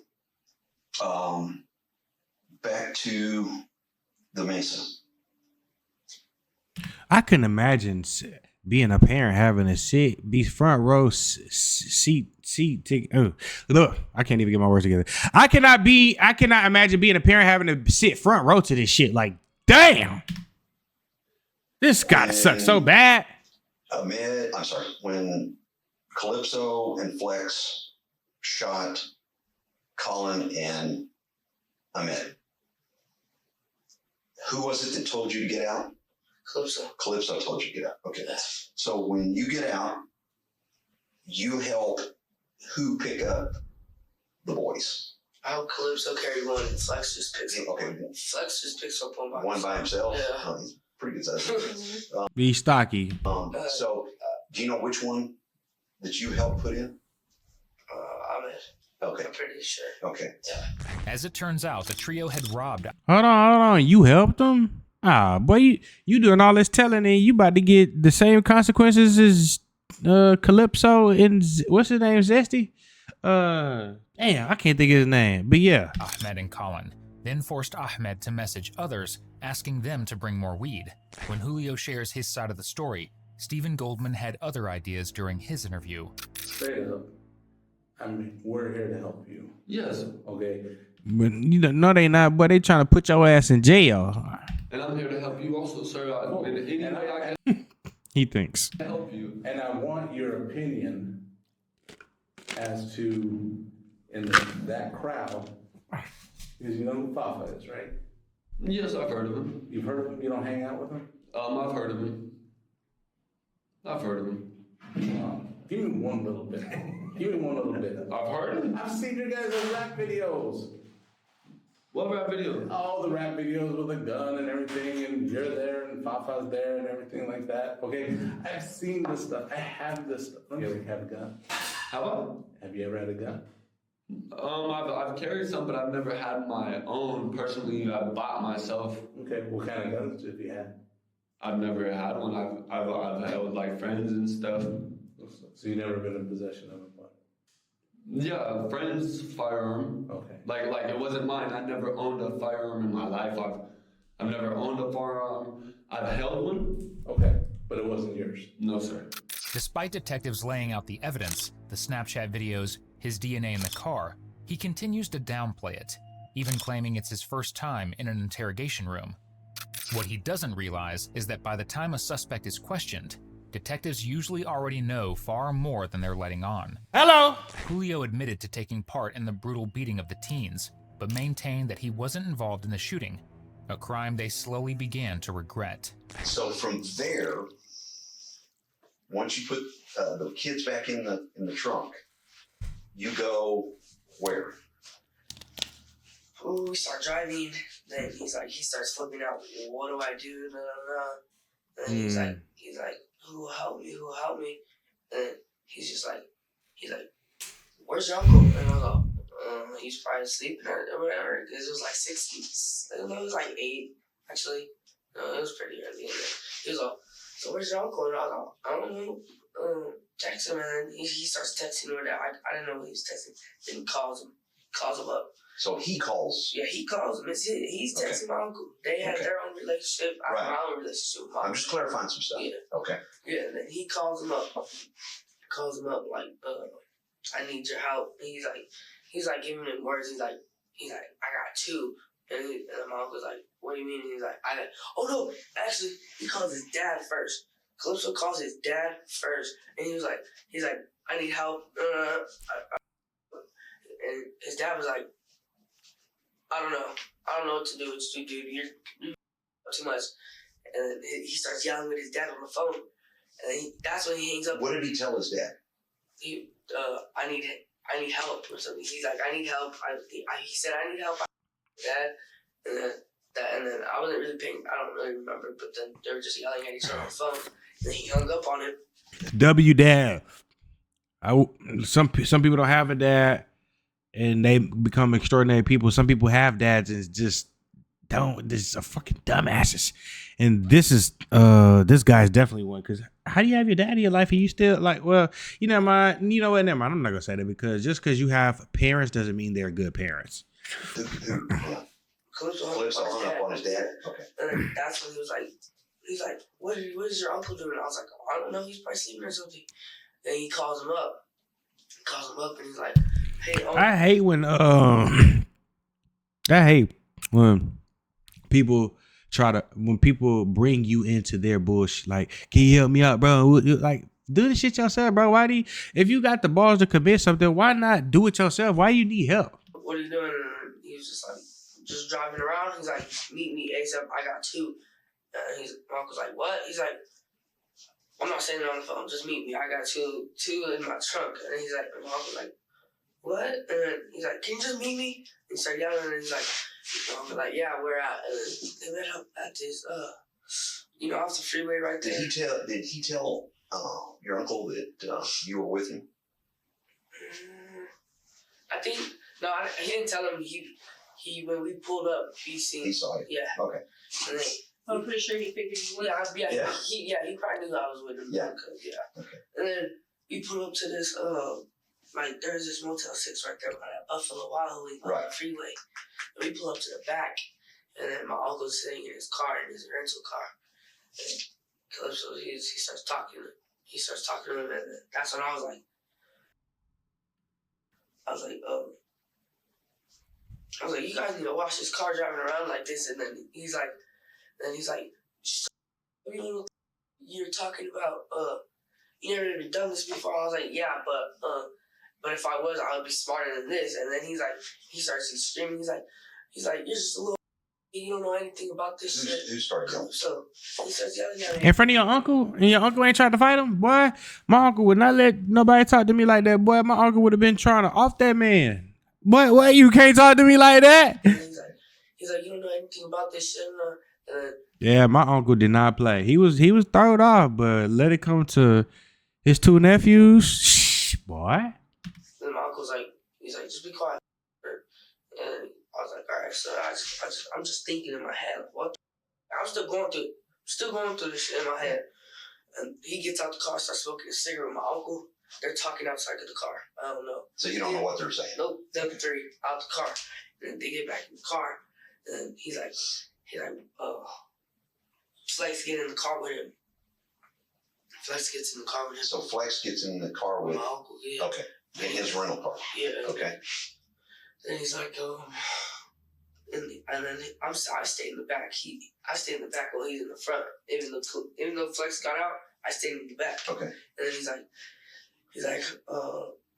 back to the Mesa. I couldn't imagine being a parent having a be front row seat ticket. Oh, look, I can't even get my words together. I cannot imagine being a parent having to sit front row to this shit. Like, damn, this gotta suck so bad. When Calypso and Flex shot Colin and Ahmed, who was it that told you to get out? Calypso told you to get out. Okay. So when you get out, you help who pick up the boys? Oh, Calypso carried one. Flex just picks up. Okay. Flex just picks up one by himself. One by himself? Yeah. Oh, he's pretty good size. Be stocky. So do you know which one that you helped put in? Ahmed. Okay. I'm pretty sure. Okay. Yeah. As it turns out, the trio had robbed. Hold on. You helped them? Ah, boy, you doing all this telling and you about to get the same consequences as Calypso and what's his name, Zesty? Damn, I can't think of his name, but yeah. Ahmed and Colin then forced Ahmed to message others, asking them to bring more weed. When Julio shares his side of the story, Stephen Goldman had other ideas during his interview. Straight up, we're here to help you. Yes. Okay. But you know, no, they not. But they trying to put your ass in jail. And I'm here to help you also, sir. In any way I can. He thinks. Help you. And I want your opinion as to that crowd, because you know who Fafa is, right? Yes, I've heard of him. You've heard of him? You don't hang out with him? I've heard of him. Give me one little bit. I've heard him. I've seen your guys' rap videos. What rap videos? All the rap videos with a gun and everything, and you're there, and Fafa's there, and everything like that. Okay, I've seen this stuff. I have this stuff. You ever have a gun? Have you ever had a gun? I've carried some, but I've never had my own. Personally, I bought myself. Okay, what kind of guns have you had? I've never had one. I've held like friends and stuff. So you've never been in possession of a gun? Yeah, a friend's firearm. Okay. Like it wasn't mine. I never owned a firearm in my life. I've never owned a firearm. I've held one. Okay, but it wasn't yours. No, sir. Despite detectives laying out the evidence, the Snapchat videos, his DNA in the car, he continues to downplay it, even claiming it's his first time in an interrogation room. What he doesn't realize is that by the time a suspect is questioned, detectives usually already know far more than they're letting on. Hello! Julio admitted to taking part in the brutal beating of the teens, but maintained that he wasn't involved in the shooting, a crime they slowly began to regret. So from there, once you put the kids back in the trunk, you go where? We start driving. Then he starts flipping out. What do I do? Blah, blah, blah. And he's like, who will help me? Who will help me? And he's like, where's your uncle? And I go, he's probably sleeping or whatever. Because it was like 60s. It was like 8, actually. No, it was pretty early in there. He was like, so where's your uncle? And I was like, I don't know. Text him, and he starts texting me. I didn't know he was texting. Then he calls him up. So he calls. Yeah, he calls him. He's texting my uncle. They had their own relationship. I have my own relationship with my uncle. I'm just clarifying some stuff. Yeah. Okay. Yeah, and then he calls him up. Like, I need your help. And he's like giving him words. He's like, I got two. And my uncle's like, what do you mean? And he's like, oh no, actually, he calls his dad first. Calypso calls his dad first. And he's like, I need help. And his dad was like, I don't know what to do with you, dude. You're too much. And then he starts yelling at his dad on the phone. And that's when he hangs up. What did he tell his dad? I need help or something. He's like, I need help. He said, I need help. Dad. And then I wasn't really paying. I don't really remember. But then they were just yelling at each other on the phone. And then he hung up on him. W dad. Some people don't have a dad, and they become extraordinary people. Some people have dads and just don't. This is a fucking dumbasses. And this guy's definitely one. Because how do you have your dad in your life and you still like? Well, you know what? Never mind. I'm not gonna say that because just because you have parents doesn't mean they're good parents. Calypso hung up on his dad. Okay. And then that's when he's like, what is your uncle doing? I was like, I don't know. He's probably sleeping or something. Then he calls him up. And he's like, hey, uncle. I hate when people bring you into their bullshit. Like, can you help me out, bro? Like, do the shit yourself, bro. If you got the balls to commit something, why not do it yourself? Why you need help? What are you doing? And he was just like, just driving around. He's like, meet me ASAP. I got two. And my uncle's like, what? He's like, I'm not saying it on the phone. Just meet me. I got two in my trunk. And he's like, my uncle's like, what? And then he's like, can you just meet me? And he started yelling. And he's like, my uncle's like, yeah, we're out. And then they met up at this, off the freeway right there. Did he tell your uncle that you were with him? I think he didn't tell him. He when we pulled up, he saw it. Yeah. Okay. And then, I'm pretty sure he figured you were. Yeah. He probably knew I was with him. Yeah. Okay. And then we pulled up to this there's this Motel 6 right there by that Buffalo Wild Wing on the freeway. And we pull up to the back, and then my uncle's sitting in his car, in his rental car. And Calypso, he starts talking. He starts talking to him, and that's when I was like, you guys need to watch this car driving around like this. And then he's like, you're talking about, you never even done this before. I was like, yeah, but if I was, I would be smarter than this. And then he starts screaming. He's like, you're just a little, you don't know anything about this shit. Who started yelling? So he starts yelling at In front of your uncle? And your uncle ain't tried to fight him? Boy, my uncle would not let nobody talk to me like that. Boy, my uncle would have been trying to off that man. Boy, you can't talk to me like that? He's like, you don't know anything about this shit. Yeah, my uncle did not play. He was thrown off, but let it come to his two nephews. Shh, boy. Then my uncle's like, just be quiet. And I was like, all right, so I'm just thinking in my head, what? I'm still going through this shit in my head. And he gets out the car, starts smoking a cigarette with my uncle. They're talking outside of the car. I don't know. So you don't know what they're saying? Nope, them three out the car. And they get back in the car. And he's like, Flex get in the car with him. Flex gets in the car with him. So Flex gets in the car with my uncle, yeah. Okay. In his rental car. Yeah. Okay. And he's like, and then I stayed in the back. I stayed in the back while he's in the front. Even though Flex got out, I stayed in the back. Okay. And then he's like,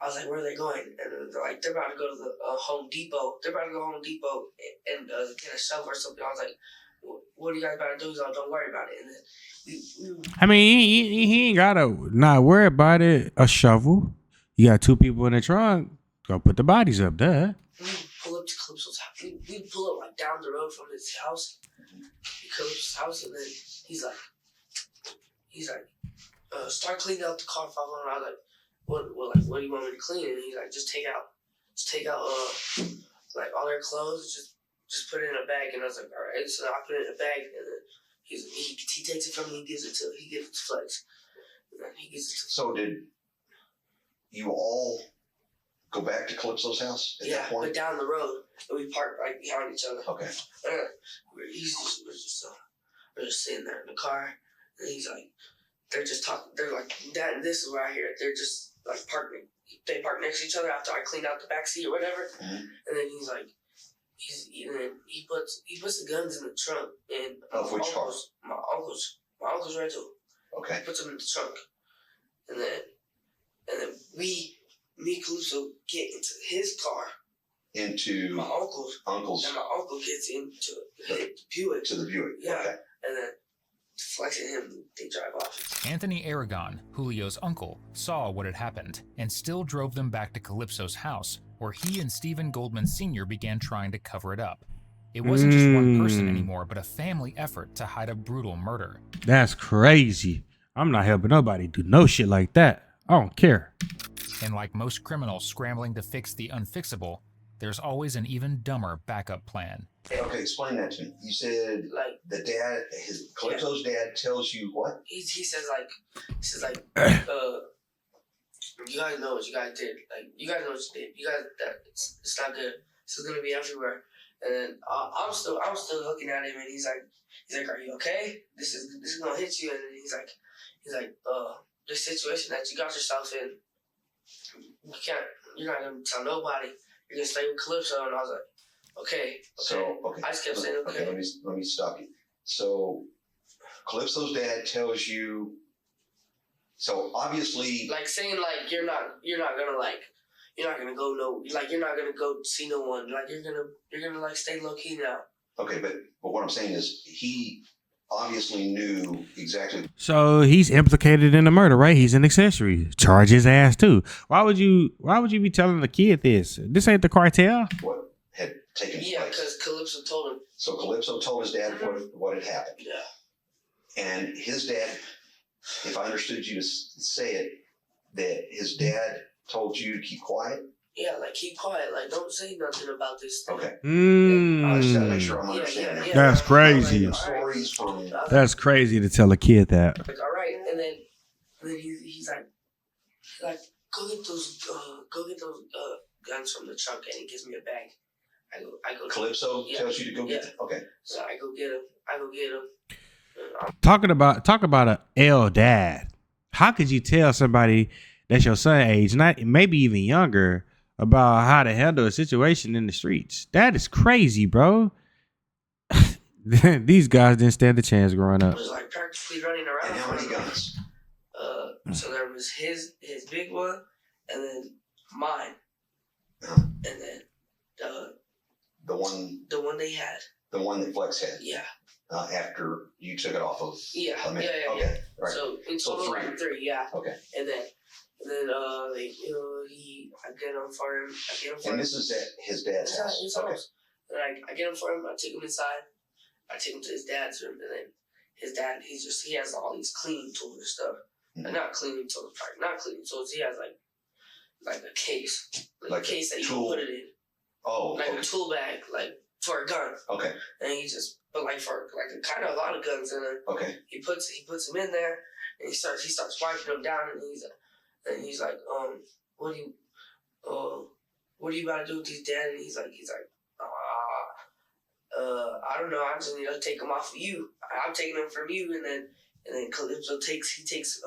I was like, where are they going? And they're like, they're about to go to the Home Depot. They're about to go Home Depot and get a shovel or something. I was like, what are you guys about to do? He's like, don't worry about it. And then I mean, he ain't gotta not worry about it. A shovel. You got two people in the trunk. Go put the bodies up there. We pull up to Calypso's house. We pull up like down the road from his house. Calypso's house, and then he's like, start cleaning out the car. I was like, what do you want me to clean? And he's like, just take out like all their clothes, just put it in a bag. And I was like, all right. So I put it in a bag, and then he takes it from me. He gives it to Flex. And then he gives it to. So did you all go back to Calypso's house at that point? But down the road. and we parked right behind each other. Okay. We're just sitting there in the car, and he's like, they're just talking. They're like, Dad, this is where I hear it. They're just like parking. They park next to each other after I cleaned out the back seat or whatever. Mm-hmm. And then he's like, he puts the guns in the trunk. And of which car? My uncle's rental. Okay. He puts them in the trunk, and then me and Calypso get into his car. Into my uncle's. And my uncle gets into the Buick. To the Buick. Yeah. Okay. And then Flex and him, they drive off. Anthony Aragon, Julio's uncle, saw what had happened and still drove them back to Calypso's house, where he and Stephen Goldman Sr. began trying to cover it up. It wasn't just one person anymore, but a family effort to hide a brutal murder. That's crazy. I'm not helping nobody do no shit like that. I don't care. And like most criminals scrambling to fix the unfixable, there's always an even dumber backup plan. Okay, explain that to me. You said like the dad, Calypso's dad tells you what? He says like, you guys know what you guys did. Like, you guys know what you did. You guys, it's not good. This is gonna be everywhere. And then I'm still looking at him, and he's like, are you okay? This is gonna hit you. And then he's like, this situation that you got yourself in, you're not gonna tell nobody. You're gonna stay with Calypso. And I was like, okay. So, okay. I just kept saying, okay. Let me stop you. So, Calypso's dad tells you. So obviously, like saying like you're not gonna go see no one. Like you're gonna like stay low key now. Okay, but what I'm saying is he obviously knew exactly. So he's implicated in the murder, right? He's an accessory. Charge his ass too. Why would you be telling the kid this? This ain't the cartel. What had taken place? Yeah, because Calypso told him. So Calypso told his dad what had happened. Yeah. And his dad, if I understood you to say it, that his dad told you to keep quiet. Yeah, like keep quiet, like don't say nothing about this thing. Okay. I just gotta make sure I'm understanding. Yeah. That's crazy. Like, stories from. That's crazy to tell a kid that. Like, all right, and then he's like, go get those guns from the trunk, and he gives me a bag. I go. Calypso tells you to go get them. Okay. So I go get him. Talk about a L dad. How could you tell somebody that's your son age, not maybe even younger, about how to handle a situation in the streets? That is crazy, bro. These guys didn't stand a chance growing up. I was like practically running around. And how many guns? So there was his big one, and then mine, and then the one they had. The one that Flex had. Yeah. After you took it off of. Yeah. Okay. Right. So in total, three. Yeah. Okay. And then I get him for him. And this is at his dad's house. His house. And I get him for him. I take him inside. I take him to his dad's room, and then his dad, he has all these cleaning tools and stuff. Mm-hmm. And not cleaning tools. He has like a case, like a case that you can put it in. Oh. Like a tool bag, like for a gun. Okay. And he just, but like for like kind of a lot of guns in it. Okay. He puts them in there, and he starts wiping them down, and he's like, what do you about to do with these, Dad? And he's like, I don't know. I just need to take them off of you. I'm taking them from you, and then Calypso takes he takes a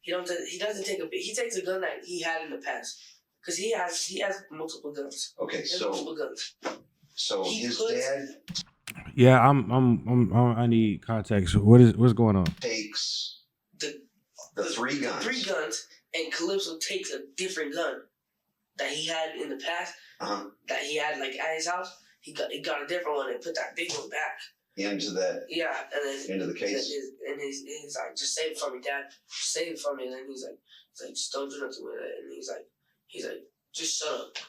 gun that he had in the past, because he has multiple guns. Okay, multiple guns. So his dad. Yeah, I need context. What's going on? Takes the three guns. Three guns, and Calypso takes a different gun that he had in the past. That he had like at his house. He got a different one and put that big one back into that. Yeah, and then into the case. And he's like, just save it for me, Dad. Just save it for me. And then he's like, just don't do nothing with it. And he's like, just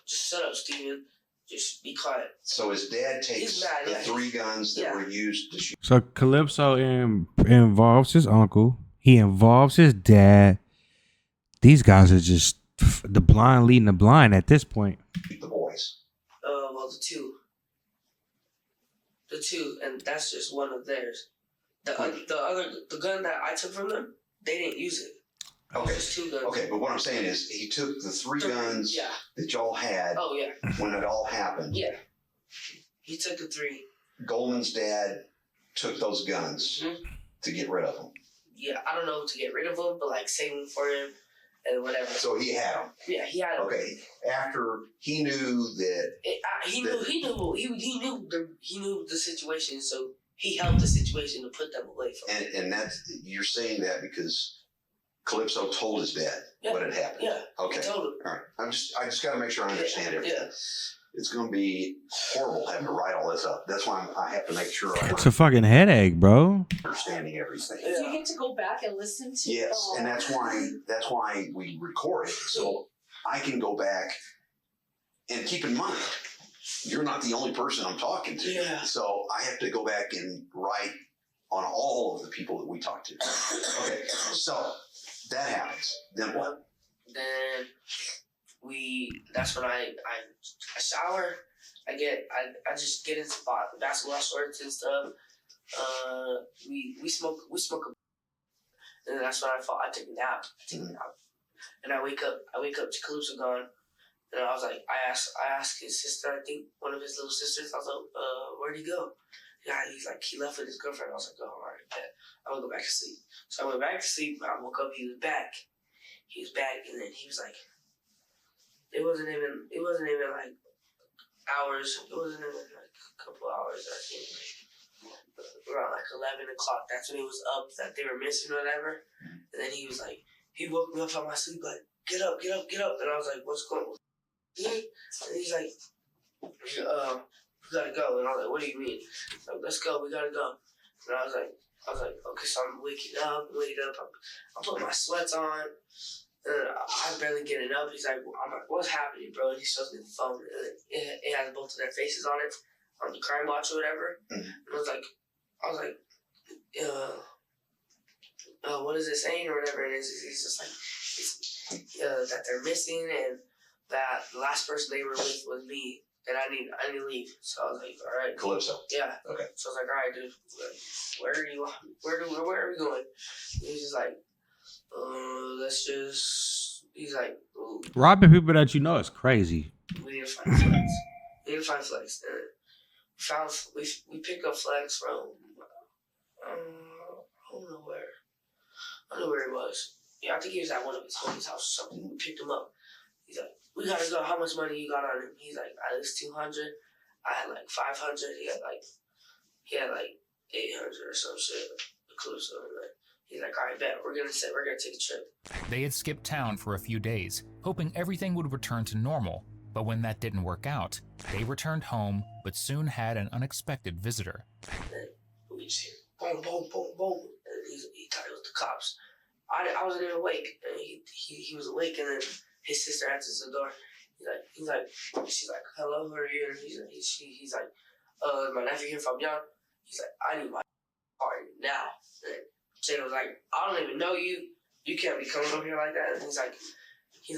shut up, Steven. Just be quiet. So his dad takes the three guns that were used to shoot. So Calypso involves his uncle. He involves his dad. These guys are just the blind leading the blind at this point. The boys. Well, the two, and that's just one of theirs. The gun that I took from them, they didn't use it. Okay. Just 2 guns. Okay, but what I'm saying is he took the 3 guns that y'all had when it all happened. Yeah. He took the 3. Goldman's dad took those guns to get rid of them. Yeah, I don't know to get rid of them, but like save them for him and whatever. So he had them. Yeah, he had them. Okay, after he knew that he knew the situation, so he helped the situation to put them away from him. And that's, you're saying that because Calypso told his dad what had happened. Yeah. Okay. He told him. All right. I just got to make sure I understand everything. Yeah. It's going to be horrible having to write all this up. That's why I have to make sure It's a fucking headache, bro. understanding everything. Do you get to go back and listen to? Yes, and that's why we record it, so I can go back and keep in mind you're not the only person I'm talking to. Yeah. So I have to go back and write on all of the people that we talk to. Okay, so that happens. Then what? Then that's when I shower. I just get into basketball shorts and stuff. We smoke and then that's when I take a nap. And I wake up to Calypso gone. And I was like, I asked his sister, I think one of his little sisters, I was like, where'd he go? Yeah, he's like, he left with his girlfriend. I was like, oh, all right, bet. I'm gonna go back to sleep. So I went back to sleep. I woke up, he was back. And then he was like, it wasn't even like hours. It wasn't even like a couple hours, I think. Around like 11 o'clock. That's when he was up, that they were missing or whatever. And then he was like, he woke me up from my sleep, like, get up. And I was like, what's going on? And he's like, we gotta go. And I was like, what do you mean? Like, let's go, we gotta go. And I was like, okay, so I'm waking up. I'm putting my sweats on. And I'm barely getting up. He's like, I'm like, what's happening, bro? And he shows me the phone. And it has both of their faces on it, on the crime watch or whatever. And I was like, what is it saying or whatever? And he's just like, that they're missing and that the last person they were with was me. And I need to leave. So I was like, all right. Calypso. Yeah. Okay. So I was like, all right, dude. Where are we going? And he's just like, let's just. He's like, ooh, Robbing people that you know is crazy. we need to find Flex. And we picked up Flex from I don't know where. I don't know where he was. Yeah, I think he was at one of his homies' house or something. We picked him up. He's like, we gotta go. How much money you got on him? He's like, at least 200. I had like 500. He had like 800 or some shit. Calypso. He's like, all right, bet. We're gonna take a trip. They had skipped town for a few days, hoping everything would return to normal. But when that didn't work out, they returned home, but soon had an unexpected visitor. And then we just hear boom, boom, boom, boom. And he thought it was the cops. I wasn't even awake. And he was awake, and then his sister answers the door. She's like, hello, who are you? And he's like, my nephew here from Young. He's like, I need my car now. And Jada was like, I don't even know you. You can't be coming over here like that. And he's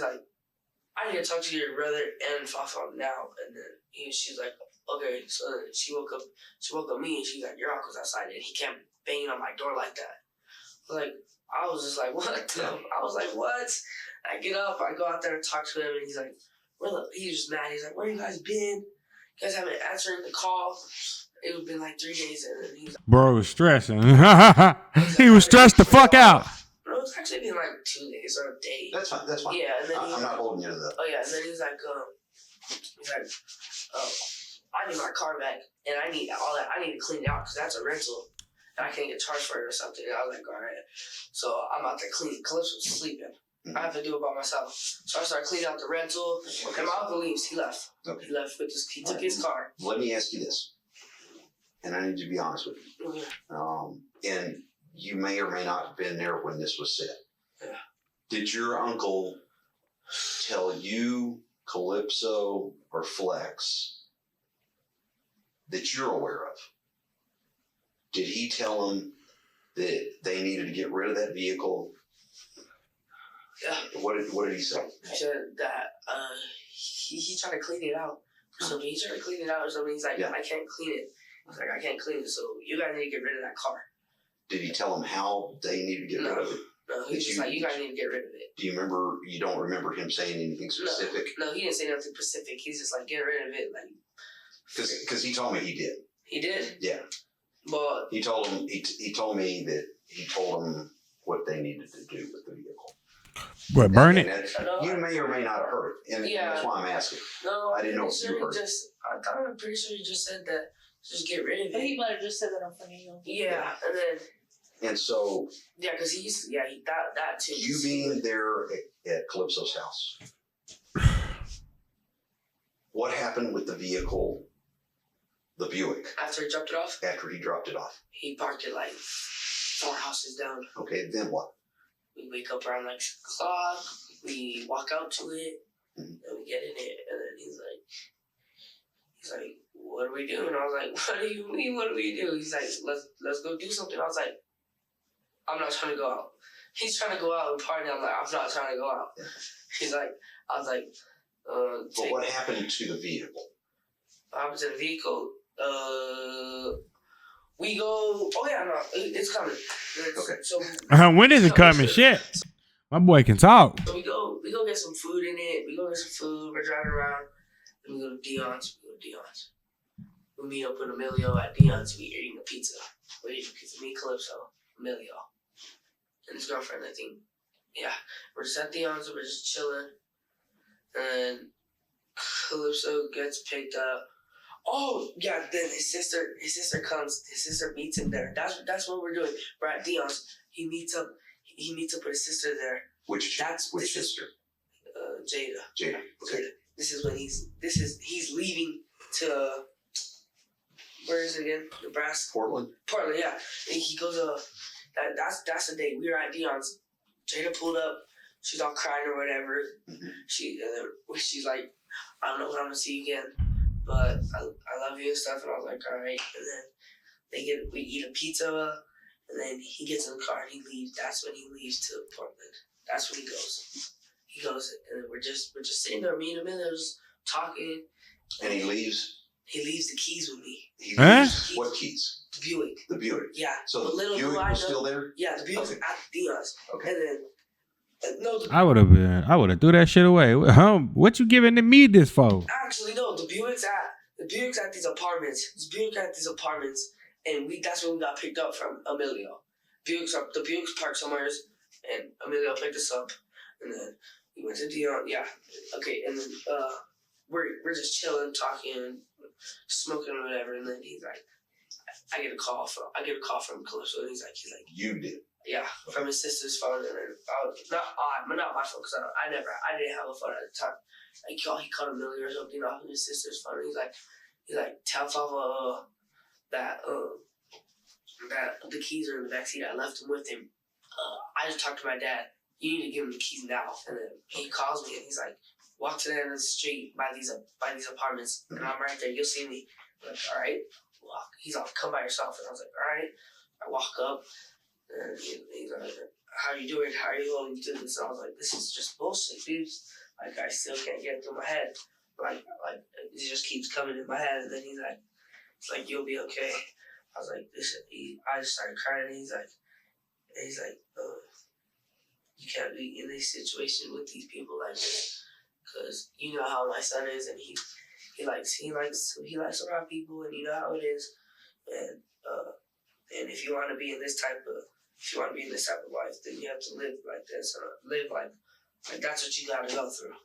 like, I need to talk to your brother and Fafa now. And then she's like, okay. So then she woke up me and she's like, your uncle's outside and he can't bang on my door like that. I was just like, what? I was like, what? I get up, I go out there and talk to him, and he's like, he's just mad. He's like, where you guys been? You guys haven't answering the call. It was been like 3 days, and then he's like, Bro was stressing. He was stressed the fuck out. No, it's actually been like 2 days or a day. That's fine. Yeah, and then I'm not holding you to that. Oh yeah, and then he's like, I need my car back, and I need all that. I need to clean it out because that's a rental, and I can't get charged for it or something. And I was like, all right. So I'm out there cleaning. Calypso's sleeping. I have to do it by myself. So I started cleaning out the rental, and my uncle leaves. He left. Okay. He left with his. He took his car. Let me ask you this, and I need to be honest with you. Okay. And you may or may not have been there when this was said. Yeah. Did your uncle tell you, Calypso, or Flex that you're aware of? Did he tell them that they needed to get rid of that vehicle? Yeah. What did he say? He said that he tried to clean it out. So he tried to clean it out or something. He's like, I can't clean it. I was like, so you guys need to get rid of that car. Did he tell them how they needed to get rid of it? No, he's just like, you guys need to get rid of it. Do you remember? You don't remember him saying anything specific? No, he didn't say nothing specific. He's just like, get rid of it. Like, because he told me he did. He did? Yeah. But he told him. He told me that he told him what they needed to do with the vehicle. What, burn it? You may or may not have heard it, and that's why I'm asking. No, I didn't know if you heard. I'm pretty sure he just said that. Just get rid of it. But he might have just said that on funny. Yeah, and then. And so. Yeah, because he that too. You being there at Calypso's house. What happened with the vehicle, the Buick? After he dropped it off? After he dropped it off. He parked it like 4 houses down. Okay, then what? We wake up around like 6 o'clock. We walk out to it, and we get in it, and then he's like, "What are we doing?" I was like, "What do you mean? What do we do?" He's like, "Let's go do something." I was like, "I'm not trying to go out." He's trying to go out and party. I'm like, "I'm not trying to go out." He's like, I was like, but what happened to the vehicle? What happened to the vehicle? We go. Oh yeah, no, it's coming. Okay. So when is it coming? Shit, my boy can talk. So we go get some food in it. We go get some food. We're driving around. Then we go to Dion's. We meet up with Emilio at Dion's. We're eating a pizza. We're eating pizza. Me, Calypso, Emilio, and his girlfriend, I think. Yeah, we're just at Dion's. We're just chilling. And Calypso gets picked up. Oh yeah, then his sister comes. His sister meets him there. That's what we're doing. We're at Dion's. He meets up with his sister there. Which sister? Jada. Okay. This is when he's leaving to, where is it again? Nebraska. Portland, yeah. And he goes that's the day we were at Dion's. Jada pulled up. She's all crying or whatever. Mm-hmm. She's like, "I don't know when I'm gonna see you again, but I love you and stuff." And I was like, "All right." And then we eat a pizza, and then he gets in the car and he leaves. That's when he leaves to Portland. That's when he goes. And then we're just sitting there, me and Amelia just talking. And he leaves. He leaves the keys with me. He leaves what keys? The Buick. Yeah. So the Buick was still there? Yeah, the Buick was at Dion's. Okay. And then I would have threw that shit away. What you giving to me this for? Actually, no. The Buick's at these apartments. And that's when we got picked up from Emilio. The Buick's parked somewhere, and Emilio picked us up, and then we went to Dion. Yeah, okay, and then we're just chilling, talking, smoking or whatever, and then he's like, I get a call from Calypso, and he's like, you did. Yeah, from his sister's phone, and then not my phone, because I didn't have a phone at the time. Like he called Emilio or something off of his sister's phone. And he's like, tell Fava that the keys are in the backseat. I left them with him. I just talked to my dad. You need to give him the keys now. And then he calls me and he's like, walk to the end of the street by these apartments, and I'm right there. You'll see me. I'm like, all right, walk. He's like, come by yourself. And I was like, all right. I walk up, and he's like, how are you doing? How are you going to do this? And I was like, this is just bullshit, dude. Like, I still can't get it through my head. Like it just keeps coming in my head. And then he's like, you'll be okay. I was like, I just started crying. And he's like, you can't be in this situation with these people like this, because you know how my son is, and he likes to rob people, and you know how it is, and if you want to be in this type of life, then you have to live like this, and live like that's what you got to go through,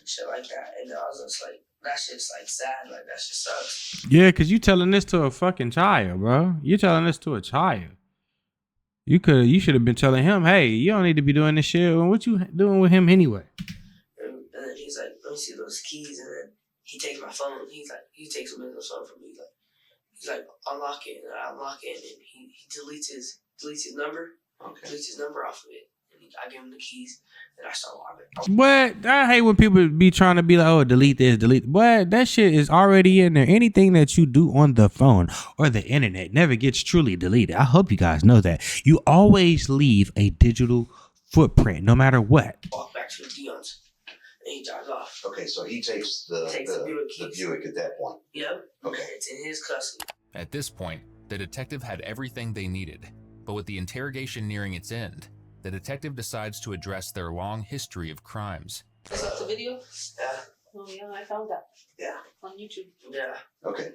shit like that. And I was just like, that shit's like sad, like that shit sucks. Yeah, because you telling this to a fucking child, bro. You telling this to a child. You should have been telling him, hey, you don't need to be doing this shit. What you doing with him anyway? And then he's like, let me see those keys. And then he takes my phone. He takes Emilio's phone from me. He's like, unlock it. And I unlock it. And he deletes his number. Okay. Deletes his number off of it. And I give him the keys. And I start walking. What? I hate when people be trying to be like, oh, delete this, delete. What? That shit is already in there. Anything that you do on the phone or the internet never gets truly deleted. I hope you guys know that. You always leave a digital footprint, no matter what. Walk back to the Dion's. And he drives off. Okay, so he takes the Buick at that point. Yep. Okay. It's in his custody. At this point, the detective had everything they needed, but with the interrogation nearing its end, the detective decides to address their long history of crimes. Is that the video? Yeah. Oh yeah, I found that. Yeah. On YouTube. Yeah. Okay.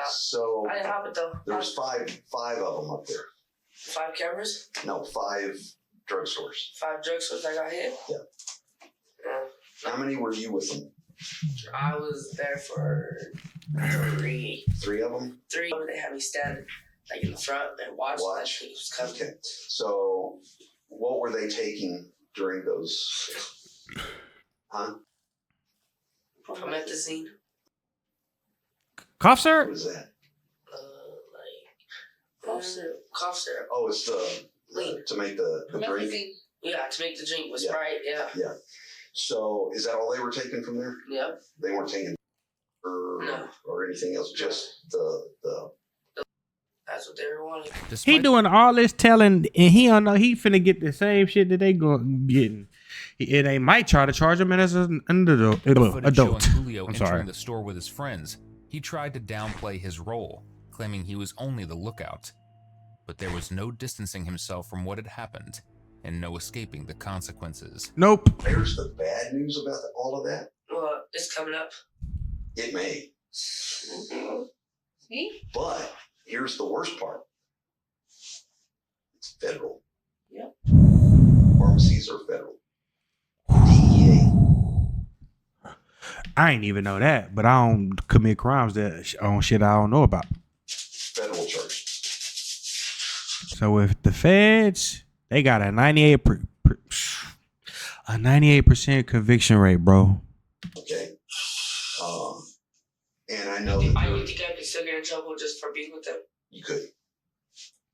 So I didn't have it though. there's five of them up there. 5 cameras? No, 5 drugstores. 5 drugstores that got hit? Yeah. How many were you with them? I was there for 3. 3 of them? 3. They had me stand like in the front and watch. Like he was coming. Okay. So what were they taking during those? Huh? Promethazine. Cough syrup? What is that? Cough syrup. Cough syrup. Oh, it's to make the drink? Yeah, to make the drink with Yeah. Sprite, yeah. Yeah. So is that all they were taking from there? Yeah. They weren't taking or anything else, just the That's what they were wanting. He doing all this telling, and he don't know he finna get the same shit that they getting. And they might try to charge him as an adult. Showing Julio I'm entering sorry. the store with his friends, he tried to downplay his role, claiming he was only the lookout. But there was no distancing himself from what had happened, and no escaping the consequences. Nope. There's the bad news about all of that. Well, it's coming up. It may. Me? But here's the worst part. It's federal. Yep. Pharmacies are federal. DEA. I ain't even know that, but I don't commit crimes that on shit I don't know about. Federal charge. So if the feds, they got a 98% conviction rate, bro. Okay. And I know You that think I could still get in trouble just for being with them? you could.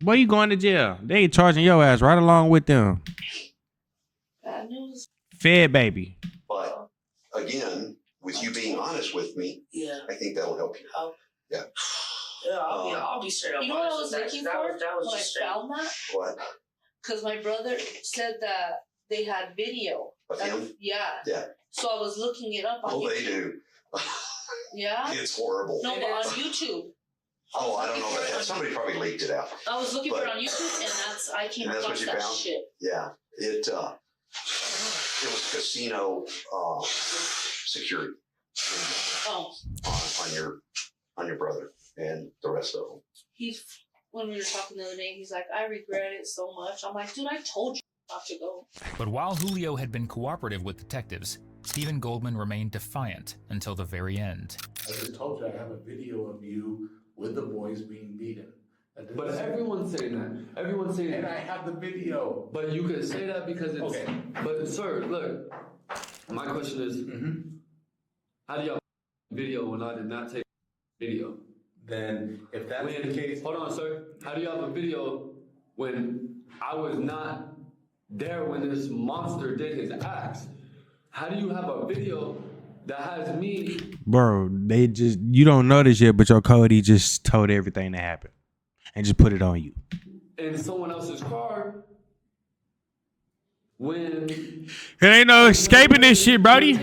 Boy, you going to jail? They ain't charging your ass right along with them. Bad news. Fed baby. But again, with you being honest with me, Yeah. I think that'll help you. Yeah. Yeah, I'll be straight up. You know what I honest was with that, looking 'cause for that was when I just straight. found that? What? Because my brother said that they had video. Of him? Yeah. Yeah. So I was looking it up on Oh, YouTube. they do. Yeah? It's horrible. No, but on YouTube. Oh, I don't know about that. Somebody probably leaked it out. I was looking for it But- on YouTube, and I came And that's across what you that found? shit. Yeah. It was casino security Oh, on your brother and the rest of them. when we were talking the other day, he's like, I regret it so much. I'm like, dude, I told you not to go. But while Julio had been cooperative with detectives, Stephen Goldman remained defiant until the very end. I just told you I have a video of you with the boys being beaten. But everyone's saying that. Everyone's saying And that. I have the video. But you could say that because it's. Okay. But sir, look. My question is, how do you have video when I did not take video? Then, if that's the case, Hold on, sir. How do you have a video when I was not there when this monster did his acts? How do you have a video that has me? Bro, you don't know this yet, but your Cody just told everything that happened and just put it on you. In someone else's car when There ain't no escaping this shit, Brody.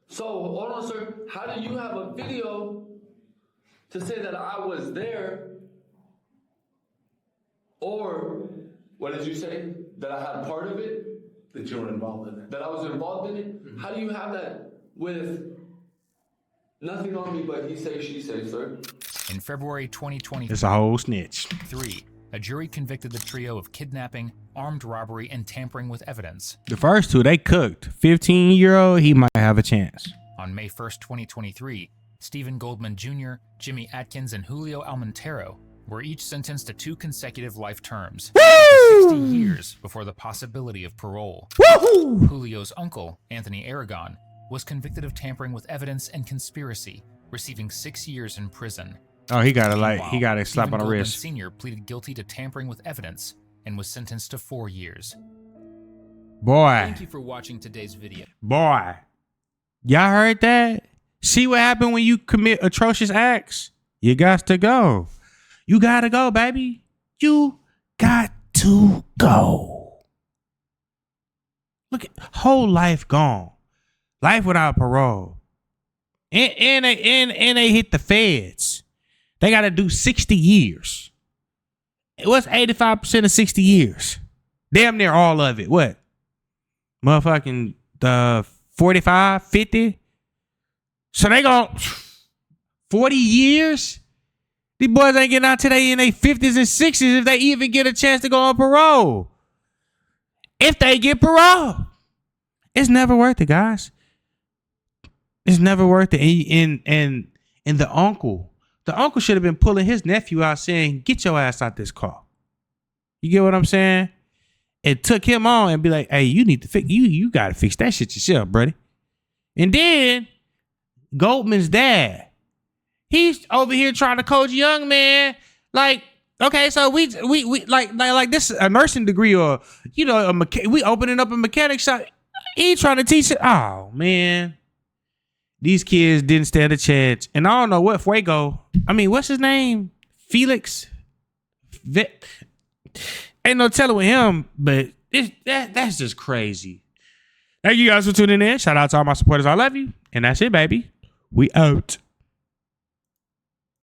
So hold on, sir. How do you have a video to say that I was there? Or what did you say? That I had part of it? that you were involved in it. That I was involved in it? How do you have that with nothing on me but he say, she say, sir? In February 2023, It's a whole snitch. a jury convicted the trio of kidnapping, armed robbery, and tampering with evidence. The first two, they cooked. 15-year-old, he might have a chance. On May 1st, 2023, Stephen Goldman Jr., Jimmy Atkins, and Julio Almontero were each sentenced to 2 consecutive life terms, 60 years before the possibility of parole. Julio's uncle, Anthony Aragon, was convicted of tampering with evidence and conspiracy, receiving 6 years in prison. Oh, he got a Meanwhile, slap Stephen on the Goldman wrist. Sr. pleaded guilty to tampering with evidence and was sentenced to 4 years. Boy, Thank you for watching today's video. boy. Y'all heard that? See what happened when you commit atrocious acts? You got to go. You got to go, baby. You got to go. Look at whole life gone. Life without parole. And they hit the feds. They got to do 60 years. What's 85% of 60 years? Damn near all of it. What? Motherfucking 45, 50. So they gon' 40 years? These boys ain't getting out today in their 50s and 60s if they even get a chance to go on parole. If they get parole. It's never worth it, guys. It's never worth it. And the uncle should have been pulling his nephew out saying, get your ass out this car. You get what I'm saying? It took him on and be like, hey, you need to fix, you got to fix that shit yourself, buddy. And then Goldman's dad, he's over here trying to coach young man. Like, okay, so we like this a nursing degree or, you know, we opening up a mechanic shop. He trying to teach it. Oh, man. These kids didn't stand a chance. And I don't know what what's his name? Felix? Ain't no telling with him, but that's just crazy. Thank you guys for tuning in. Shout out to all my supporters. I love you. And that's it, baby. We out.